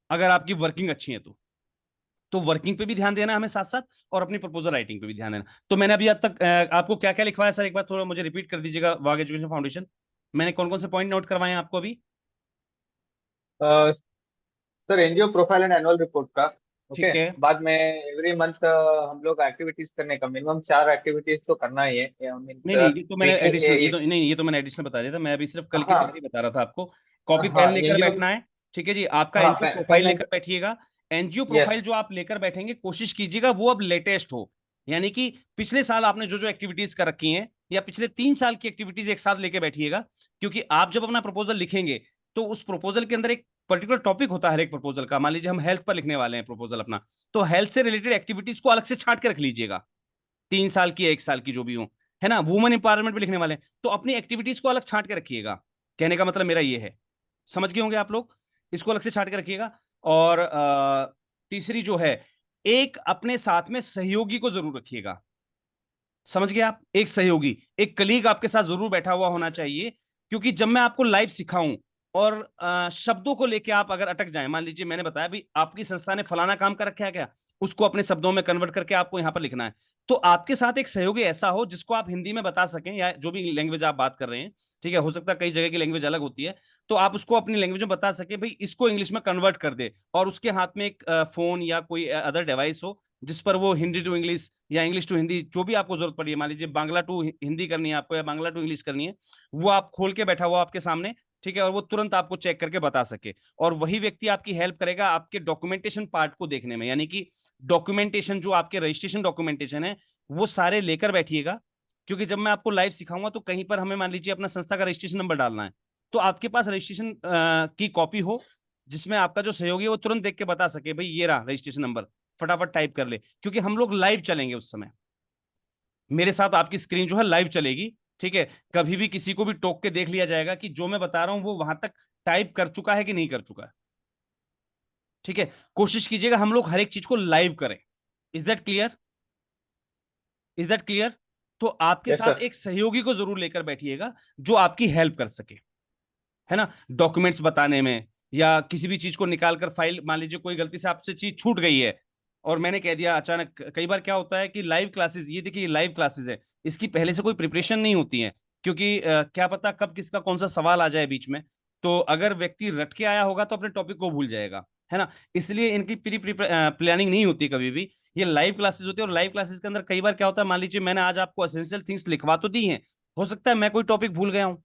अगर आपकी वर्किंग अच्छी है तो वर्किंग पे भी ध्यान देना हमें साथ साथ, और अपनी प्रपोजल राइटिंग पे भी ध्यान देना। तो मैंने अभी अब तक आपको क्या क्या लिखवाया सर, एक बार थोड़ा मुझे रिपीट कर दीजिएगा। वाग एजुकेशन फाउंडेशन, मैंने कौन कौन से पॉइंट नोट करवाए हैं आपको अभी? Sir NGO profile and annual report का, ओके। ठीक है। बाद में एवरी मंथ हम लोग एक्टिविटीज करने का मिनिमम 4 एक्टिविटीज तो करना ही है, मीन्स नहीं नहीं, ये तो मैंने वीकली एडिशनल, ये तो नहीं, ये तो मैंने एडिशनल बता दिया था। मैं अभी सिर्फ कल की तैयारी हाँ बता रहा था आपको। कॉपी पेन हाँ लेकर एनजीओ, बैठना है, ठीक है जी। आपका हाँ एनजीओ प्रोफाइल पेन लेकर एंड बैठिएगा। NGO yes. प्रोफाइल जो आप लेकर बैठेंगे, कोशिश कीजिएगा वो अब लेटेस्ट हो, यानी कि पिछले साल आपने जो जो एक्टिविटीज कर रखी हैं, या पिछले 3 साल की एक्टिविटीज एक साथ लेके बैठिएगा। क्योंकि आप जब अपना प्रपोजल लिखेंगे, तो उस प्रपोजल के अंदर एक पर्टिकुलर टॉपिक होता है हर एक प्रपोजल का। मान लीजिए हम हेल्थ पर लिखने वाले हैं प्रपोजल अपना, तो हेल्थ से रिलेटेड एक्टिविटीज को अलग से छांट के रख लीजिएगा, 3 साल की 1 साल की जो भी हो, है ना। वुमेन इंपावरमेंट पे लिखने वाले हैं, तो अपनी एक्टिविटीज को अलग छांट के रखिएगा। कहने का मतलब मेरा ये है, समझ गए होंगे आप लोग, इसको अलग से छांट के रखिएगा। और तीसरी जो है, एक अपने साथ में सहयोगी को जरूर रखिएगा। समझ गए आप? एक सहयोगी, एक कलीग आपके साथ जरूर बैठा हुआ होना चाहिए। क्योंकि जब मैं आपको लाइव सिखाऊं और शब्दों को लेके आप अगर अटक जाएं, मान लीजिए मैंने बताया भी आपकी संस्था ने फलाना काम कर रखा है क्या, उसको अपने शब्दों में कन्वर्ट करके आपको यहां पर लिखना है। तो आपके साथ एक सहयोगी ऐसा हो जिसको आप हिंदी में बता सकें, या जो भी लैंग्वेज आप बात कर रहे हैं, ठीक है, हो सकता है कई जगह की लैंग्वेज अलग होती है, तो आप उसको अपनी लैंग्वेज में बता सके भाई इसको इंग्लिश में कन्वर्ट कर दे, और उसके हाथ में एक फोन या कोई अदर डिवाइस हो जिस पर वो हिंदी टू इंग्लिश या इंग्लिश टू हिंदी, जो भी आपको जरूरत पड़ी है, मान लीजिए बांग्ला टू हिंदी करनी है आपको, या बांग्ला टू इंग्लिश करनी है, वो आप खोल के बैठा हुआ आपके सामने, ठीक है, और वो तुरंत आपको चेक करके बता सके। और वही व्यक्ति आपकी हेल्प करेगा आपके डॉक्यूमेंटेशन पार्ट को देखने में, यानी कि डॉक्यूमेंटेशन जो आपके रजिस्ट्रेशन डॉक्यूमेंटेशन है, वो सारे लेकर बैठिएगा। क्योंकि जब मैं आपको लाइव सिखाऊंगा, तो कहीं पर हमें मान लीजिए अपना संस्था का रजिस्ट्रेशन नंबर डालना है, तो आपके पास रजिस्ट्रेशन की कॉपी हो, जिसमें आपका जो सहयोगी है वो तुरंत देख के बता सके भाई ये रहा रजिस्ट्रेशन नंबर, फटाफट टाइप कर ले। क्योंकि हम लोग लाइव चलेंगे उस समय, मेरे साथ आपकी स्क्रीन जो है लाइव चलेगी, ठीक है। कभी भी किसी को भी टोक के देख लिया जाएगा कि जो मैं बता रहा हूं वो वहां तक टाइप कर चुका है कि नहीं कर चुका है, ठीक है। कोशिश कीजिएगा हम लोग हर एक चीज को लाइव करें। Is that clear? Is that clear? तो आपके यस साथ सर। एक सहयोगी को जरूर लेकर बैठिएगा जो आपकी हेल्प कर सके, है ना, डॉक्यूमेंट्स बताने में, या किसी भी चीज को निकाल कर फाइल, मान लीजिए कोई गलती से आपसे चीज छूट गई है और मैंने कह दिया अचानक। कई बार क्या होता है कि लाइव क्लासेस, ये देखिए लाइव क्लासेस है, इसकी पहले से कोई प्रिपरेशन नहीं होती है, क्योंकि क्या पता कब किसका कौन सा सवाल आ जाए बीच में। तो अगर व्यक्ति रट के आया होगा तो अपने टॉपिक को भूल जाएगा, है ना। इसलिए इनकी प्री प्लानिंग नहीं होती कभी भी, ये लाइव क्लासेस होती है। और लाइव क्लासेस के अंदर कई बार क्या होता है, मान लीजिए मैंने आज आपको एसेंशियल थिंग्स लिखवा तो दी हैं, हो सकता है मैं कोई टॉपिक भूल गया हूं,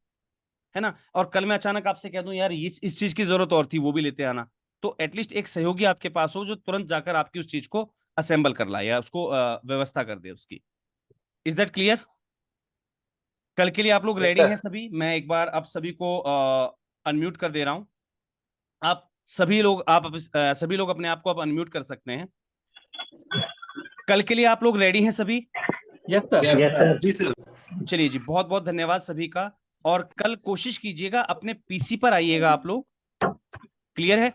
है ना, और कल मैं अचानक आपसे कह दूं यार ये इस चीज की जरूरत और थी, वो भी लेते आना, तो एटलीस्ट एक सहयोगी आपके पास हो जो तुरंत जाकर आपकी उस चीज को असेंबल कर लाए या उसको व्यवस्था कर दे उसकी। Is that clear? कल के लिए आप लोग यस रेडी हैं सर। सभी? मैं एक बार आप सभी को अनम्यूट कर दे रहा हूं। आप सभी लोग सभी लोग अपने आप को आप अनम्यूट कर सकते हैं। कल के लिए आप लोग रेडी हैं सभी? Yes sir. Yes sir. जी सर। चलिए जी, बहुत बहुत धन्यवाद सभी का। और कल कोशिश कीजिएगा अपने पीसी पर आइएगा आप लोग, क्लियर है?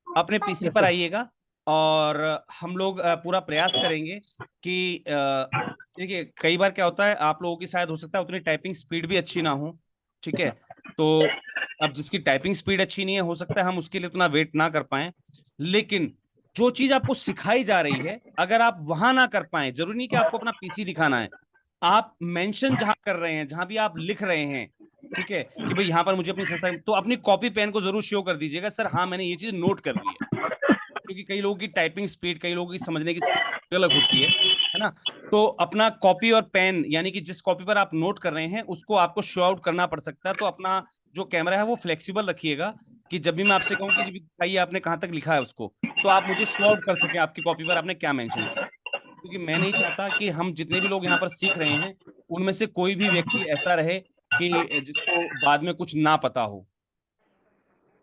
अपने पीसी Yes, पर sir. आइएगा और हम लोग पूरा प्रयास करेंगे कि देखिए कई बार क्या होता है, आप लोगों की शायद हो सकता है उतनी टाइपिंग स्पीड भी अच्छी ना हो, ठीक है? तो अब जिसकी टाइपिंग स्पीड अच्छी नहीं है, हो सकता है हम उसके लिए उतना वेट ना कर पाए, लेकिन जो चीज आपको सिखाई जा रही है अगर आप वहां ना कर पाए, जरूरी नहीं कि आपको अपना पीसी दिखाना है, आप मेंशन जहां कर रहे हैं, जहां भी आप लिख रहे हैं, ठीक है, कि भाई यहाँ पर मुझे अपनी संस्था, तो अपनी कॉपी पेन को जरूर शो कर दीजिएगा, सर हाँ मैंने ये चीज नोट कर ली है। क्योंकि कई लोगों की टाइपिंग स्पीड, कई लोगों की समझने की स्पीड अलग होती है ना? तो अपना कॉपी और पेन, यानी कि जिस कॉपी पर आप नोट कर रहे हैं उसको आपको शो आउट करना पड़ सकता है, तो अपना जो कैमरा है वो फ्लेक्सिबल रखिएगा कि जब भी मैं आपसे कहूँ कि जी बताइए आपने कहाँ तक लिखा है उसको, तो आप मुझे शो आउट कर सकें आपकी कॉपी पर आपने क्या मेंशन किया। क्योंकि मैं नहीं चाहता कि हम जितने भी लोग यहाँ पर सीख रहे हैं उनमें से कोई भी व्यक्ति ऐसा रहे कि जिसको बाद में कुछ ना पता हो।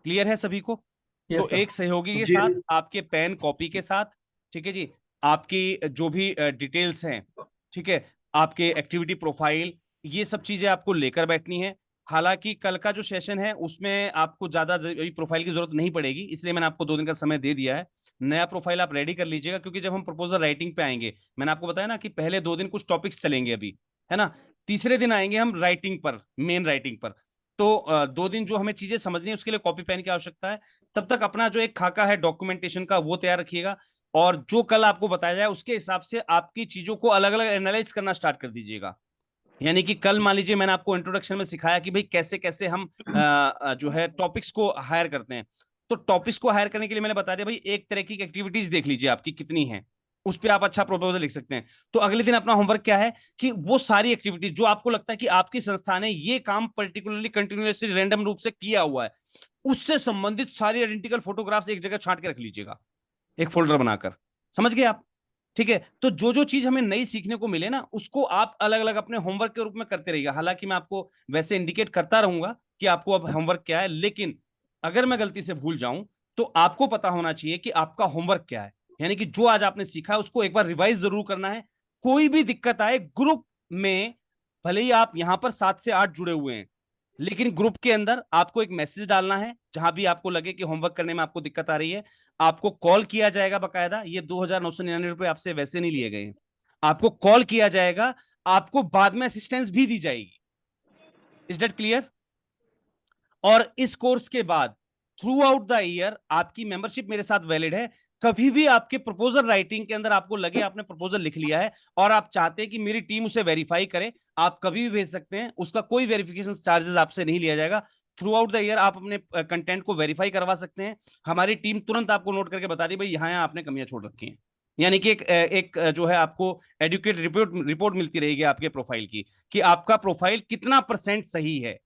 क्लियर है सभी को? Yes, तो sir. एक सहयोगी के जी साथ, सर। आपके पेन कॉपी के साथ, ठीक है जी, आपकी जो भी डिटेल्स हैं, ठीक है, आपके एक्टिविटी प्रोफाइल, ये सब चीजें आपको लेकर बैठनी है। हालांकि कल का जो सेशन है उसमें आपको ज्यादा प्रोफाइल की जरूरत नहीं पड़ेगी, इसलिए मैंने आपको 2 दिन का समय दे दिया है। नया प्रोफाइल आप रेडी कर लीजिएगा, क्योंकि जब हम प्रपोजल राइटिंग पे आएंगे, मैंने आपको बताया ना कि पहले 2 दिन कुछ टॉपिक्स चलेंगे अभी, है ना, तीसरे दिन आएंगे हम राइटिंग पर, मेन राइटिंग पर। तो 2 दिन जो हमें चीजें समझनी है उसके लिए कॉपी पेन की आवश्यकता है। तब तक अपना जो एक खाका है डॉक्यूमेंटेशन का वो तैयार रखिएगा, और जो कल आपको बताया जाए उसके हिसाब से आपकी चीजों को अलग अलग एनालाइज करना स्टार्ट कर दीजिएगा। यानी कि कल मान लीजिए मैंने आपको इंट्रोडक्शन में सिखाया कि भाई कैसे कैसे हम जो है टॉपिक्स को हायर करते हैं, तो टॉपिक्स को हायर करने के लिए मैंने बता दिया भाई एक तरह की एक्टिविटीज देख लीजिए आपकी कितनी है, उस पर आप अच्छा प्रपोजल लिख सकते हैं। तो अगले दिन अपना होमवर्क क्या है कि वो सारी एक्टिविटीज जो आपको लगता है कि आपकी संस्था ने ये काम पर्टिकुलरली कंटिन्यूसली रैंडम रूप से किया हुआ है, उससे संबंधित सारी आइडेंटिकल फोटोग्राफ्स एक जगह छांट के रख लीजिएगा, एक फोल्डर बनाकर। समझ गए आप? ठीक है, तो जो जो चीज हमें नई सीखने को मिले ना उसको आप अलग अलग अपने होमवर्क के रूप में करते रहिएगा। हालांकि मैं आपको वैसे इंडिकेट करता रहूंगा कि आपको अब होमवर्क क्या है, लेकिन अगर मैं गलती से भूल जाऊं तो आपको पता होना चाहिए कि आपका होमवर्क क्या है। यानी कि जो आज आपने सीखा है उसको एक बार रिवाइज जरूर करना है। कोई भी दिक्कत आए ग्रुप में, भले ही आप यहां पर 7 से 8 जुड़े हुए हैं, लेकिन ग्रुप के अंदर आपको एक मैसेज डालना है जहां भी आपको लगे कि होमवर्क करने में आपको दिक्कत आ रही है। आपको कॉल किया जाएगा बकायदा, ये 2,999 रुपए आपसे वैसे नहीं लिए गए हैं, आपको कॉल किया जाएगा, आपको बाद में असिस्टेंस भी दी जाएगी। Is that clear? और इस कोर्स के बाद थ्रू आउट द ईयर आपकी मेंबरशिप मेरे साथ वैलिड है। कभी भी आपके प्रपोजल राइटिंग के अंदर आपको लगे आपने प्रपोजल लिख लिया है और आप चाहते हैं कि मेरी टीम उसे वेरीफाई करे, आप कभी भी भेज सकते हैं, उसका कोई वेरिफिकेशन चार्जेस आपसे नहीं लिया जाएगा। थ्रू आउट द ईयर आप अपने कंटेंट को वेरीफाई करवा सकते हैं, हमारी टीम तुरंत आपको नोट करके बता दी भाई यहाँ यहाँ आपने कमियां छोड़ रखी हैं। यानी कि एक जो है आपको एडुकेट रिपोर्ट मिलती रहेगी आपके प्रोफाइल की कि आपका प्रोफाइल कितना % सही है।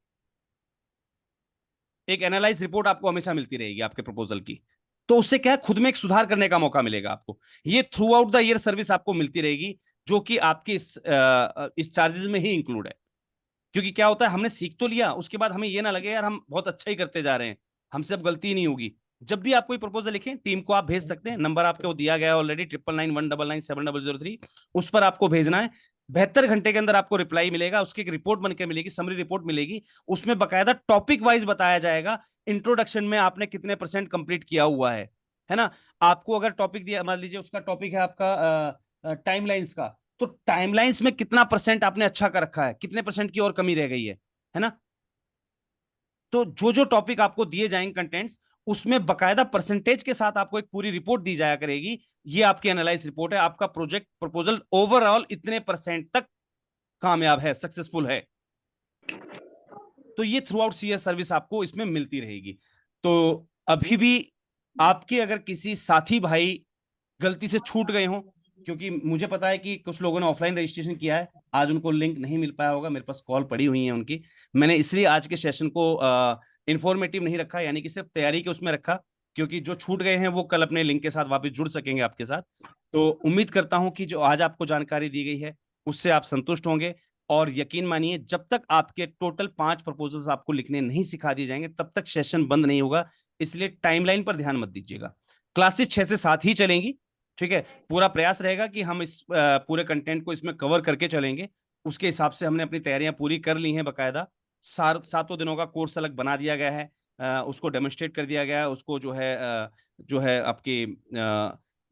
एक एनालाइज रिपोर्ट आपको हमेशा मिलती रहेगी आपके प्रपोजल की, तो उससे क्या है खुद में एक सुधार करने का मौका मिलेगा आपको। ये through out the year service आपको मिलती रहेगी, जो कि आपके इस चार्जेस में ही इंक्लूड है। क्योंकि क्या होता है हमने सीख तो लिया, उसके बाद हमें ये ना लगे यार हम बहुत अच्छा ही करते जा रहे हैं, हमसे अब गलती ही नहीं होगी। जब भी आप कोई प्रपोजल लिखें टीम को आप भेज सकते हैं, नंबर आपको दिया गया है ऑलरेडी 9991997007, उस पर आपको भेजना है। 72 घंटे के अंदर आपको रिप्लाई मिलेगा, उसकी एक रिपोर्ट बनकर मिलेगी, समरी रिपोर्ट मिलेगी, उसमें बकायदा टॉपिक वाइज बताया जाएगा इंट्रोडक्शन में आपने कितने % कंप्लीट किया हुआ है ना। आपको अगर टॉपिक दिया, मान लीजिए उसका टॉपिक है आपका टाइमलाइंस का, तो टाइमलाइंस में कितना % आपने अच्छा कर रखा है, कितने % की और कमी रह गई है ना। तो जो जो टॉपिक आपको दिए जाएंगे कंटेंट्स, उसमें बकायदा परसेंटेज के साथ आपको एक पूरी रिपोर्ट दी जाया करेगी। ये आपकी एनालाइज रिपोर्ट है, आपका प्रोजेक्ट प्रपोजल ओवरऑल इतने % तक कामयाब है, सक्सेसफुल है। तो ये थ्रू आउट सीएस सर्विस आपको इसमें मिलती रहेगी। तो अभी भी आपके अगर किसी साथी भाई गलती से छूट गए हो क्योंकि मुझे पता है कि कुछ लोगों ने ऑफलाइन रजिस्ट्रेशन किया है, आज उनको लिंक नहीं मिल पाया होगा, मेरे पास कॉल पड़ी हुई है उनकी। मैंने इसलिए आज के सेशन को इंफॉर्मेटिव नहीं रखा, यानी कि सिर्फ तैयारी के उसमें रखा, क्योंकि जो छूट गए हैं वो कल अपने लिंक के साथ वापस जुड़ सकेंगे आपके साथ। तो उम्मीद करता हूं कि जो आज आपको जानकारी दी गई है उससे आप संतुष्ट होंगे। और यकीन मानिए, जब तक आपके टोटल 5 प्रपोजल्स आपको लिखने नहीं सिखा दिए जाएंगे तब तक सेशन बंद नहीं होगा। इसलिए टाइमलाइन पर ध्यान मत दीजिएगा। क्लासेस 6 से 7 ही चलेंगी, ठीक है। पूरा प्रयास रहेगा कि हम इस पूरे कंटेंट को इसमें कवर करके चलेंगे। उसके हिसाब से हमने अपनी तैयारियां पूरी कर ली हैं बकायदा। 7 दिनों का कोर्स अलग बना दिया गया है, उसको डेमोन्स्ट्रेट कर दिया गया है, उसको जो है आपकी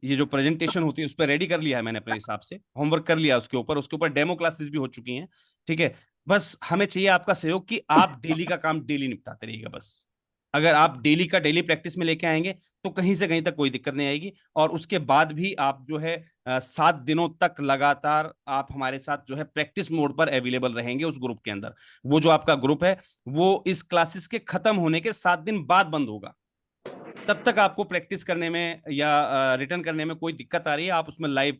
ये जो प्रेजेंटेशन होती है उस पर रेडी कर लिया है मैंने अपने हिसाब से, होमवर्क कर लिया उसके ऊपर डेमो क्लासेस भी हो चुकी हैं, ठीक है। बस हमें चाहिए आपका सहयोग कि आप डेली का काम डेली निपटाते रहिएगा बस। अगर आप डेली का डेली प्रैक्टिस में लेके आएंगे तो कहीं से कहीं तक कोई दिक्कत नहीं आएगी। और उसके बाद भी आप जो है 7 दिनों तक लगातार आप हमारे साथ जो है प्रैक्टिस मोड पर अवेलेबल रहेंगे उस ग्रुप के अंदर। वो जो आपका ग्रुप है वो इस क्लासेस के खत्म होने के 7 दिन बाद बंद होगा। तब तक आपको प्रैक्टिस करने में या रिटर्न करने में कोई दिक्कत आ रही है, आप उसमें लाइव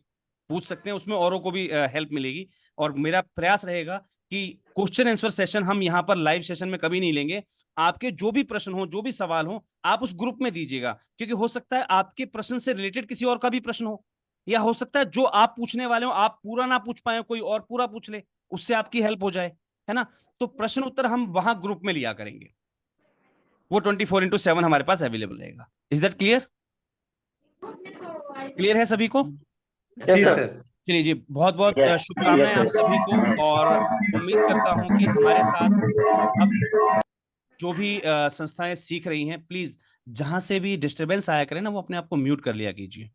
पूछ सकते हैं, उसमें औरों को भी हेल्प मिलेगी। और मेरा प्रयास रहेगा कि क्वेश्चन आंसर सेशन हम यहाँ पर लाइव सेशन में कभी नहीं लेंगे। आपके जो भी प्रश्न हो, जो भी सवाल हो, आप उस ग्रुप में दीजिएगा, क्योंकि हो सकता है आपके प्रश्न से रिलेटेड किसी और का भी प्रश्न हो, या हो सकता है जो आप पूछने वाले हो आप पूरा ना पूछ पाए, कोई और पूरा पूछ ले, उससे आपकी हेल्प हो जाए, है ना। तो प्रश्न उत्तर हम वहां ग्रुप में लिया करेंगे, वो 24/7 हमारे पास अवेलेबल रहेगा। Is that clear? क्लियर है सभी को? जी सर। चलिए जी, बहुत बहुत Yes. शुभकामनाएं Yes, आप sir. सभी को। और उम्मीद करता हूं कि हमारे साथ अब जो भी संस्थाएं सीख रही हैं, प्लीज जहां से भी डिस्टरबेंस आया करें ना, वो अपने आप को म्यूट कर लिया कीजिए।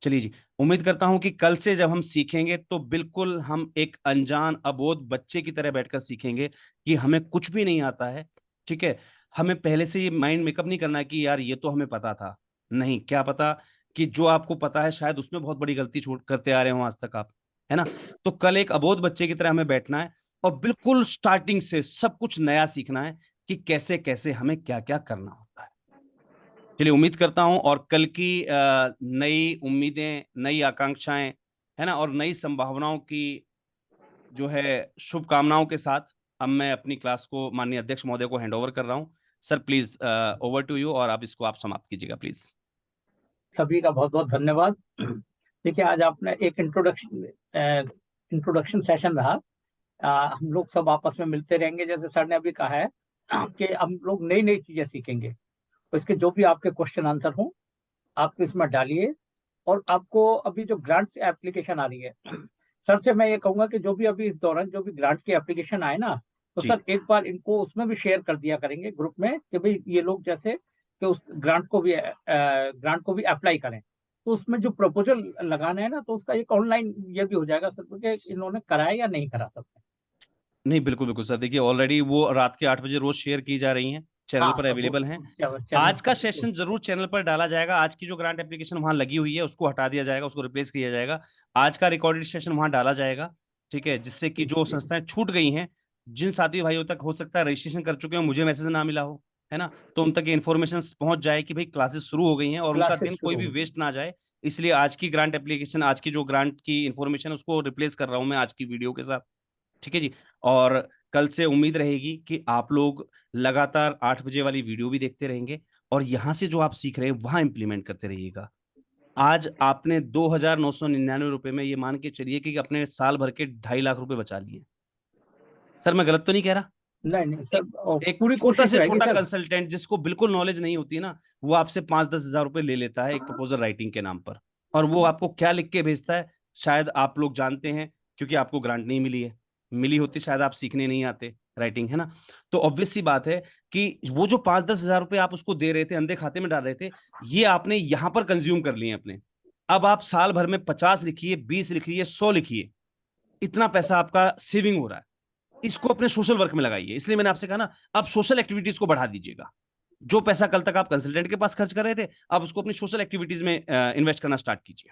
चलिए जी, उम्मीद करता हूं कि कल से जब हम सीखेंगे तो बिल्कुल हम एक अनजान अबोध बच्चे की तरह बैठकर सीखेंगे कि हमें कुछ भी नहीं आता है, ठीक है। हमें पहले से ये माइंड मेकअप नहीं करना है कि यार ये तो हमें पता था। नहीं, क्या पता कि जो आपको पता है शायद उसमें बहुत बड़ी गलती छोड़ करते आ रहे हो आज तक आप, है ना। तो कल एक अबोध बच्चे की तरह हमें बैठना है और बिल्कुल स्टार्टिंग से सब कुछ नया सीखना है कि कैसे कैसे हमें क्या क्या करना होता है। चलिए, उम्मीद करता हूं और कल की नई उम्मीदें, नई आकांक्षाएं, है ना, और नई संभावनाओं की जो है शुभकामनाओं के साथ अब मैं अपनी क्लास को माननीय अध्यक्ष महोदय को हैंड ओवर कर रहा हूं। Sir please over to you, और आप इसको आप समाप्त कीजिएगा प्लीज। सभी का बहुत बहुत धन्यवाद। देखिए, आज आपने एक इंट्रोडक्शन सेशन रहा। हम लोग सब आपस में मिलते रहेंगे, जैसे सर ने अभी कहा है कि हम लोग नई नई चीजें सीखेंगे। तो इसके जो भी आपके क्वेश्चन आंसर हों आप इसमें डालिए। और आपको अभी जो ग्रांट्स एप्लीकेशन आ रही है, सर से मैं ये कहूंगा कि जो भी अभी इस दौरान जो भी ग्रांट की एप्लीकेशन आए ना, तो जी। सर एक बार इनको उसमें भी शेयर कर दिया करेंगे ग्रुप में कि भाई ये लोग जैसे कि उस ग्रांट को भी अप्लाई करें। तो उसमें जो प्रपोजल लगाना है ना, तो उसका एक ऑनलाइन ये भी हो जाएगा सर कि इन्होंने कराया या नहीं करा सकते। नहीं, बिल्कुल बिल्कुल सर, देखिए ऑलरेडी वो रात के 8 बजे रोज शेयर की जा रही हैं, चैनल हाँ, पर तो अवेलेबल हैं। चैनल आज का पर सेशन जरूर चैनल पर डाला जाएगा। आज की जो ग्रांट एप्लीकेशन वहां लगी हुई है उसको हटा दिया जाएगा, उसको रिप्लेस किया जाएगा। आज का रिकॉर्डेड सेशन वहां डाला जाएगा, ठीक है, जिससे कि जो संस्थाएं छूट गई हैं, जिन साथी भाइयों तक हो सकता है रजिस्ट्रेशन कर चुके हो, मुझे मैसेज ना मिला हो, है ना, तो उन तक ये इन्फॉर्मेशन पहुंच जाए कि भाई क्लासेस शुरू हो गई हैं और उनका क्लासेस दिन शुरू कोई भी हो गई। वेस्ट ना जाए। इसलिए आज की ग्रांट एप्लीकेशन, आज की जो ग्रांट की इन्फॉर्मेशन उसको रिप्लेस कर रहा हूं मैं आज की वीडियो के साथ, ठीक है जी। और कल से उम्मीद रहेगी कि आप लोग लगातार 8 बजे वाली वीडियो भी देखते रहेंगे और यहां से जो आप सीख रहे हैं वहां इंप्लीमेंट करते रहिएगा। आज आपने 2,999 रुपए में ये मान के चलिए कि अपने साल भर के 2.5 लाख रुपए बचा लिए। सर मैं गलत तो नहीं कह रहा? नहीं नहीं सर, एक पूरी छोटा कोशिश से रहेगी छोटा सर। कंसल्टेंट जिसको बिल्कुल नॉलेज नहीं होती ना, वो आपसे 5-10 हजार रुपए ले लेता है एक प्रपोजल राइटिंग के नाम पर, और वो आपको क्या लिख के भेजता है शायद आप लोग जानते हैं, क्योंकि आपको ग्रांट नहीं मिली है। मिली होती शायद आप सीखने नहीं आते राइटिंग, है ना। तो ऑब्वियस सी बात है कि वो जो 5-10 हजार रुपए आप उसको दे रहे थे, अंधे खाते में डाल रहे थे, ये आपने यहां पर कंज्यूम कर लिए अपने। अब आप साल भर में 50 लिखिए, 20 लिखिए, 100 लिखिए, इतना पैसा आपका सेविंग हो रहा है। इसको अपने सोशल वर्क में लगाइए। इसलिए मैंने आपसे कहा ना, अब सोशल एक्टिविटीज को बढ़ा दीजिएगा। जो पैसा कल तक आप कंसल्टेंट के पास खर्च कर रहे थे, अब उसको अपनी सोशल एक्टिविटीज में इन्वेस्ट करना स्टार्ट कीजिए।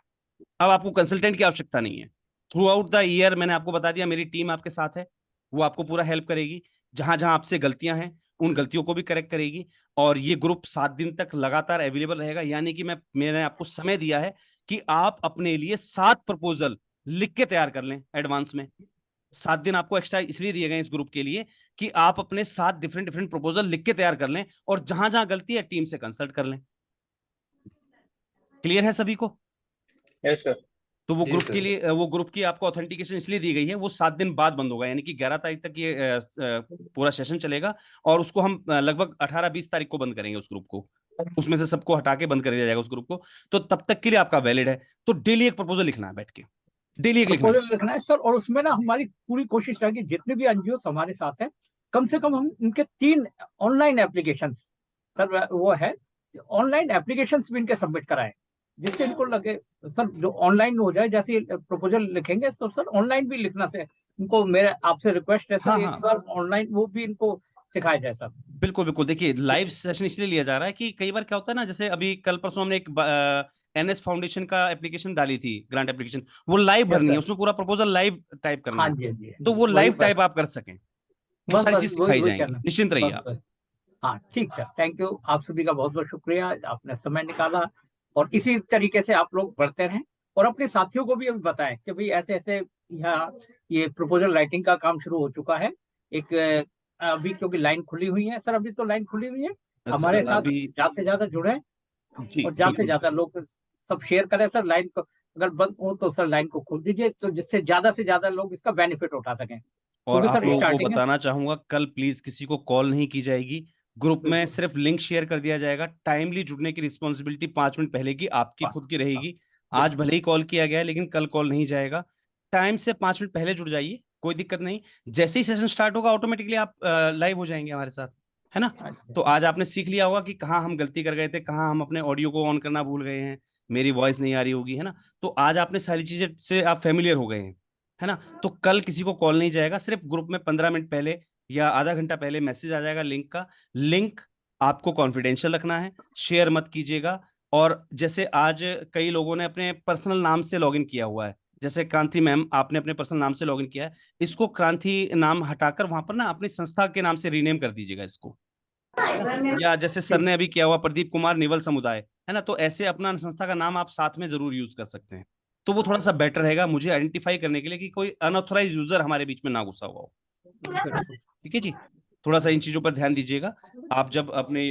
अब आपको कंसल्टेंट की आवश्यकता नहीं है। थ्रू आउट द ईयर मैंने आपको बता दिया, मेरी टीम आपके साथ है, वो आपको पूरा हेल्प करेगी। जहां जहां आपसे गलतियां हैं उन गलतियों को भी करेक्ट करेगी। और ये ग्रुप 7 दिन तक लगातार अवेलेबल रहेगा, यानी कि मैंने आपको समय दिया है कि आप अपने लिए 7 प्रपोजल लिख के तैयार कर लें एडवांस में। 7 दिन आपको एक्स्ट्रा इसलिए दिए गए इस ग्रुप के लिए कि आप अपने 7 डिफरेंट प्रपोजल लिख के तैयार कर लें, और जहां जहां गलती है टीम से कंसल्ट कर लें। क्लियर है सभी को? Yes sir. तो वो जी ग्रुप सर। के लिए, वो ग्रुप की आपको ऑथेंटिकेशन इसलिए दी गई है, वो 7 दिन बाद बंद होगा, यानी कि 11 तारीख तक ये पूरा सेशन चलेगा, और उसको हम लगभग 18-20 तारीख को बंद करेंगे उस ग्रुप को। उसमें से सबको हटा के बंद कर दिया जाएगा उस ग्रुप को। तो तब तक के लिए आपका वैलिड है। तो डेली एक प्रपोजल लिखना है बैठ के, डेली एक लिखना है। प्रपोजल लिखना है सर, और उसमें ना हमारी पूरी कोशिश रहेगी जितने भी एनजीओ हमारे साथ हैं, कम से कम हम इनके 3 ऑनलाइन एप्लीकेशन सर वो है, ऑनलाइन एप्लीकेशन भी इनके सबमिट कराएं, जिससे इनको लगे सर जो ऑनलाइन हो जाए। जैसे प्रपोजल लिखेंगे तो सर ऑनलाइन भी लिखना से इनको मेरे आपसे रिक्वेस्ट है सर, एक बार ऑनलाइन वो भी इनको सिखाया जाए सर। बिल्कुल बिल्कुल। देखिए लाइव सेशन इसलिए लिया जा रहा है कि कई बार क्या होता है ना, जैसे अभी कल परसों हमने एक एनएस फाउंडेशन का एप्लीकेशन डाली थी, ग्रांट एप्लीकेशन, वो लाइव भरनी है, उसमें पूरा प्रपोजल लाइव टाइप करना हाँ है। जी, हाँ जी, तो वो लाइव टाइप आप कर सकें, वो बस सारी बस चीज वही सिखाई वही जाएंगी, करना। निश्चिंत रहिए बस आप। बस। हाँ ठीक सर, थैंक यू। आप सभी का बहुत बहुत शुक्रिया, आपने समय निकाला, और इसी तरीके से आप लोग बढ़ते रहें, और अपने साथियों को भी अभी बताएं कि भाई ऐसे ऐसे यहाँ ये प्रपोजल राइटिंग का काम शुरू हो चुका है। एक अभी क्योंकि लाइन खुली हुई है सर, अभी तो लाइन खुली हुई है, हमारे साथ अभी ज्यादा से ज्यादा जुड़े, जी और ज्यादा से बिल्कुल। ज्यादा लोग सब शेयर करें सर। लाइन को अगर बंद हो तो सर लाइन को खोल दीजिए, तो जिससे ज्यादा से ज्यादा लोग इसका बेनिफिट उठा सकें, और क्योंकि आप सर लोगों को स्टार्टिंग है। बताना चाहूंगा, कल प्लीज किसी को कॉल नहीं की जाएगी, ग्रुप में बिल्कुल। सिर्फ लिंक शेयर कर दिया जाएगा। टाइमली जुड़ने की रिस्पॉन्सिबिलिटी 5 मिनट पहले की आपकी खुद की रहेगी। आज भले ही कॉल किया गया है, लेकिन कल कॉल नहीं जाएगा। टाइम से 5 मिनट पहले जुड़ जाइए, कोई दिक्कत नहीं। जैसे ही सेशन स्टार्ट होगा ऑटोमेटिकली आप लाइव हो जाएंगे हमारे साथ, है ना? तो आज आपने सीख लिया होगा कि कहाँ हम गलती कर गए थे, कहाँ हम अपने ऑडियो को ऑन करना भूल गए हैं, मेरी वॉइस नहीं आ रही होगी, है ना? तो आज आपने सारी चीजें से आप फेमिलियर हो गए हैं, है ना? तो कल किसी को कॉल नहीं जाएगा, सिर्फ ग्रुप में 15 मिनट पहले या आधा घंटा पहले मैसेज आ जाएगा लिंक का। लिंक आपको कॉन्फिडेंशियल रखना है, शेयर मत कीजिएगा। और जैसे आज कई लोगों ने अपने पर्सनल नाम से लॉगिन किया हुआ है, जैसे क्रांति मैम आपने अपने पर्सनल नाम से लॉगिन किया है, इसको क्रांति नाम हटाकर वहां पर ना अपनी संस्था के नाम से रीनेम कर दीजिएगा इसको। या जैसे सर ने अभी किया हुआ प्रदीप कुमार निवल समुदाय, है ना? तो ऐसे अपना संस्था का नाम आप साथ में जरूर यूज कर सकते हैं। तो वो थोड़ा सा बेटर रहेगा मुझे आइडेंटिफाई करने के लिए कि कोई अनऑथराइज यूजर हमारे बीच में ना घुसा हुआ हो। ठीक है जी, थोड़ा सा इन चीजों पर ध्यान दीजिएगा। आप जब अपने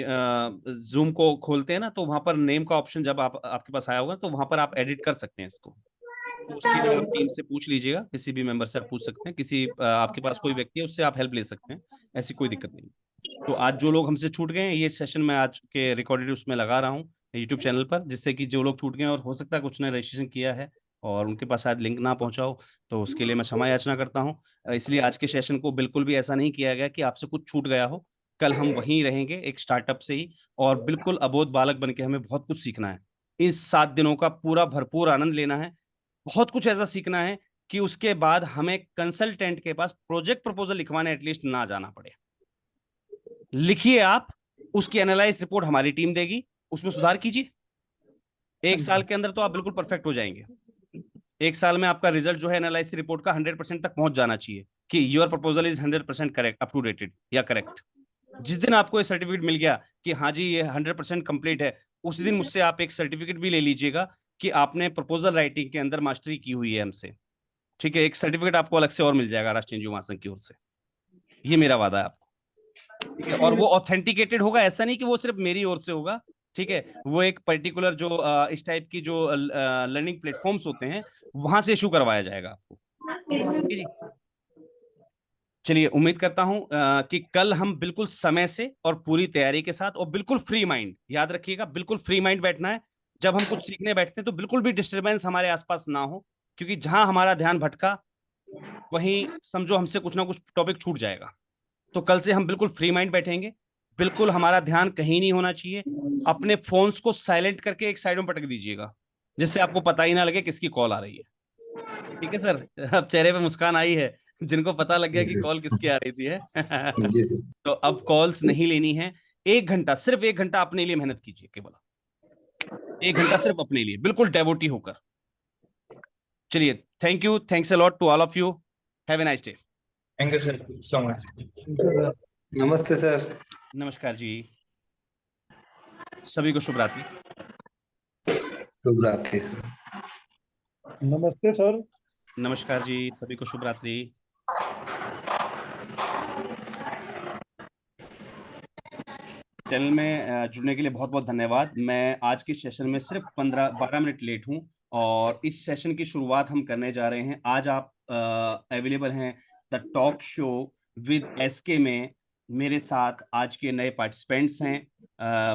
जूम को खोलते हैं ना, तो वहां पर नेम का ऑप्शन जब आपके पास आया होगा, तो वहां पर आप एडिट कर सकते हैं इसको। तो उसके लिए आप टीम से पूछ लीजिएगा, किसी भी मेंबर से आप पूछ सकते हैं, किसी आपके पास कोई व्यक्ति है उससे आप हेल्प ले सकते हैं, ऐसी कोई दिक्कत नहीं। तो आज जो लोग हमसे छूट गए हैं, ये सेशन मैं आज के रिकॉर्डेड उसमें लगा रहा हूँ यूट्यूब चैनल पर, जिससे कि जो लोग छूट गए हैं और हो सकता है कुछ ने रजिस्ट्रेशन किया है और उनके पास शायद लिंक ना पहुंचा हो, तो उसके लिए मैं क्षमा याचना करता हूँ। इसलिए आज के सेशन को बिल्कुल भी ऐसा नहीं किया गया कि आपसे कुछ छूट गया हो। कल हम वहीं रहेंगे एक स्टार्टअप से ही, और बिल्कुल अबोध बालक बन के हमें बहुत कुछ सीखना है। इस 7 दिनों का पूरा भरपूर आनंद लेना है, बहुत कुछ ऐसा सीखना है कि उसके बाद हमें कंसल्टेंट के पास प्रोजेक्ट प्रपोजल लिखवाने एटलीस्ट ना जाना पड़े। लिखिए आप, उसकी एनालाइज रिपोर्ट हमारी टीम देगी, उसमें सुधार कीजिए। 1 साल के अंदर तो आप बिल्कुल परफेक्ट हो जाएंगे। 1 साल में आपका रिजल्ट जो है एनालिसिस रिपोर्ट का 100% तक पहुंच जाना चाहिए कि your proposal is 100% correct, up to dated या करेक्ट। जिस दिन आपको ये सर्टिफिकेट मिल गया कि हाँ जी ये 100% कंप्लीट है, उस दिन मुझसे आप एक सर्टिफिकेट भी ले लीजिएगा कि आपने प्रपोजल राइटिंग के अंदर मास्टरी की हुई है हमसे। ठीक है, एक सर्टिफिकेट आपको अलग से और मिल जाएगा राष्ट्रीय एनजीओ महासंघ की ओर से, ये मेरा वादा है आपको। ठीक है, और वो ऑथेंटिकेटेड होगा, ऐसा नहीं कि वो सिर्फ मेरी ओर से होगा। ठीक है, वो एक पर्टिकुलर जो इस टाइप की जो लर्निंग प्लेटफॉर्म्स होते हैं वहां से इशू करवाया जाएगा आपको। ठीक है जी, चलिए उम्मीद करता हूं कि कल हम बिल्कुल समय से और पूरी तैयारी के साथ और बिल्कुल फ्री माइंड, याद रखिएगा बिल्कुल फ्री माइंड बैठना है। जब हम कुछ सीखने बैठते हैं तो बिल्कुल भी डिस्टरबेंस हमारे आसपास ना हो, क्योंकि जहां हमारा ध्यान भटका वहीं समझो हमसे कुछ ना कुछ टॉपिक छूट जाएगा। तो कल से हम बिल्कुल फ्री माइंड बैठेंगे, बिल्कुल हमारा ध्यान कहीं नहीं होना चाहिए। अपने फोन्स को साइलेंट करके एक साइड में पटक दीजिएगा, जिससे आपको पता ही ना लगे किसकी कॉल आ रही है। ठीक है सर, अब चेहरे पे मुस्कान आई है जिनको पता लग गया कि कॉल किसकी आ रही थी है। जी सर। तो अब कॉल्स नहीं लेनी है। 1 घंटा, सिर्फ 1 घंटा अपने लिए मेहनत कीजिए, केवल 1 घंटा सिर्फ अपने लिए, बिल्कुल डेवोटी होकर। चलिए, thank you, thanks a lot to all of you, have a nice day. Thank you sir so much. नमस्ते सर। नमस्कार जी, सभी को शुभ रात्रि। शुभ रात्रि सर। नमस्ते सर। नमस्कार जी, सभी को शुभ रात्रि। चैनल में जुड़ने के लिए बहुत बहुत धन्यवाद। मैं आज के सेशन में सिर्फ 15-12 मिनट लेट हूं और इस सेशन की शुरुआत हम करने जा रहे हैं। आज आप अवेलेबल हैं the talk show with SK में। मेरे साथ आज के नए पार्टिसिपेंट्स हैं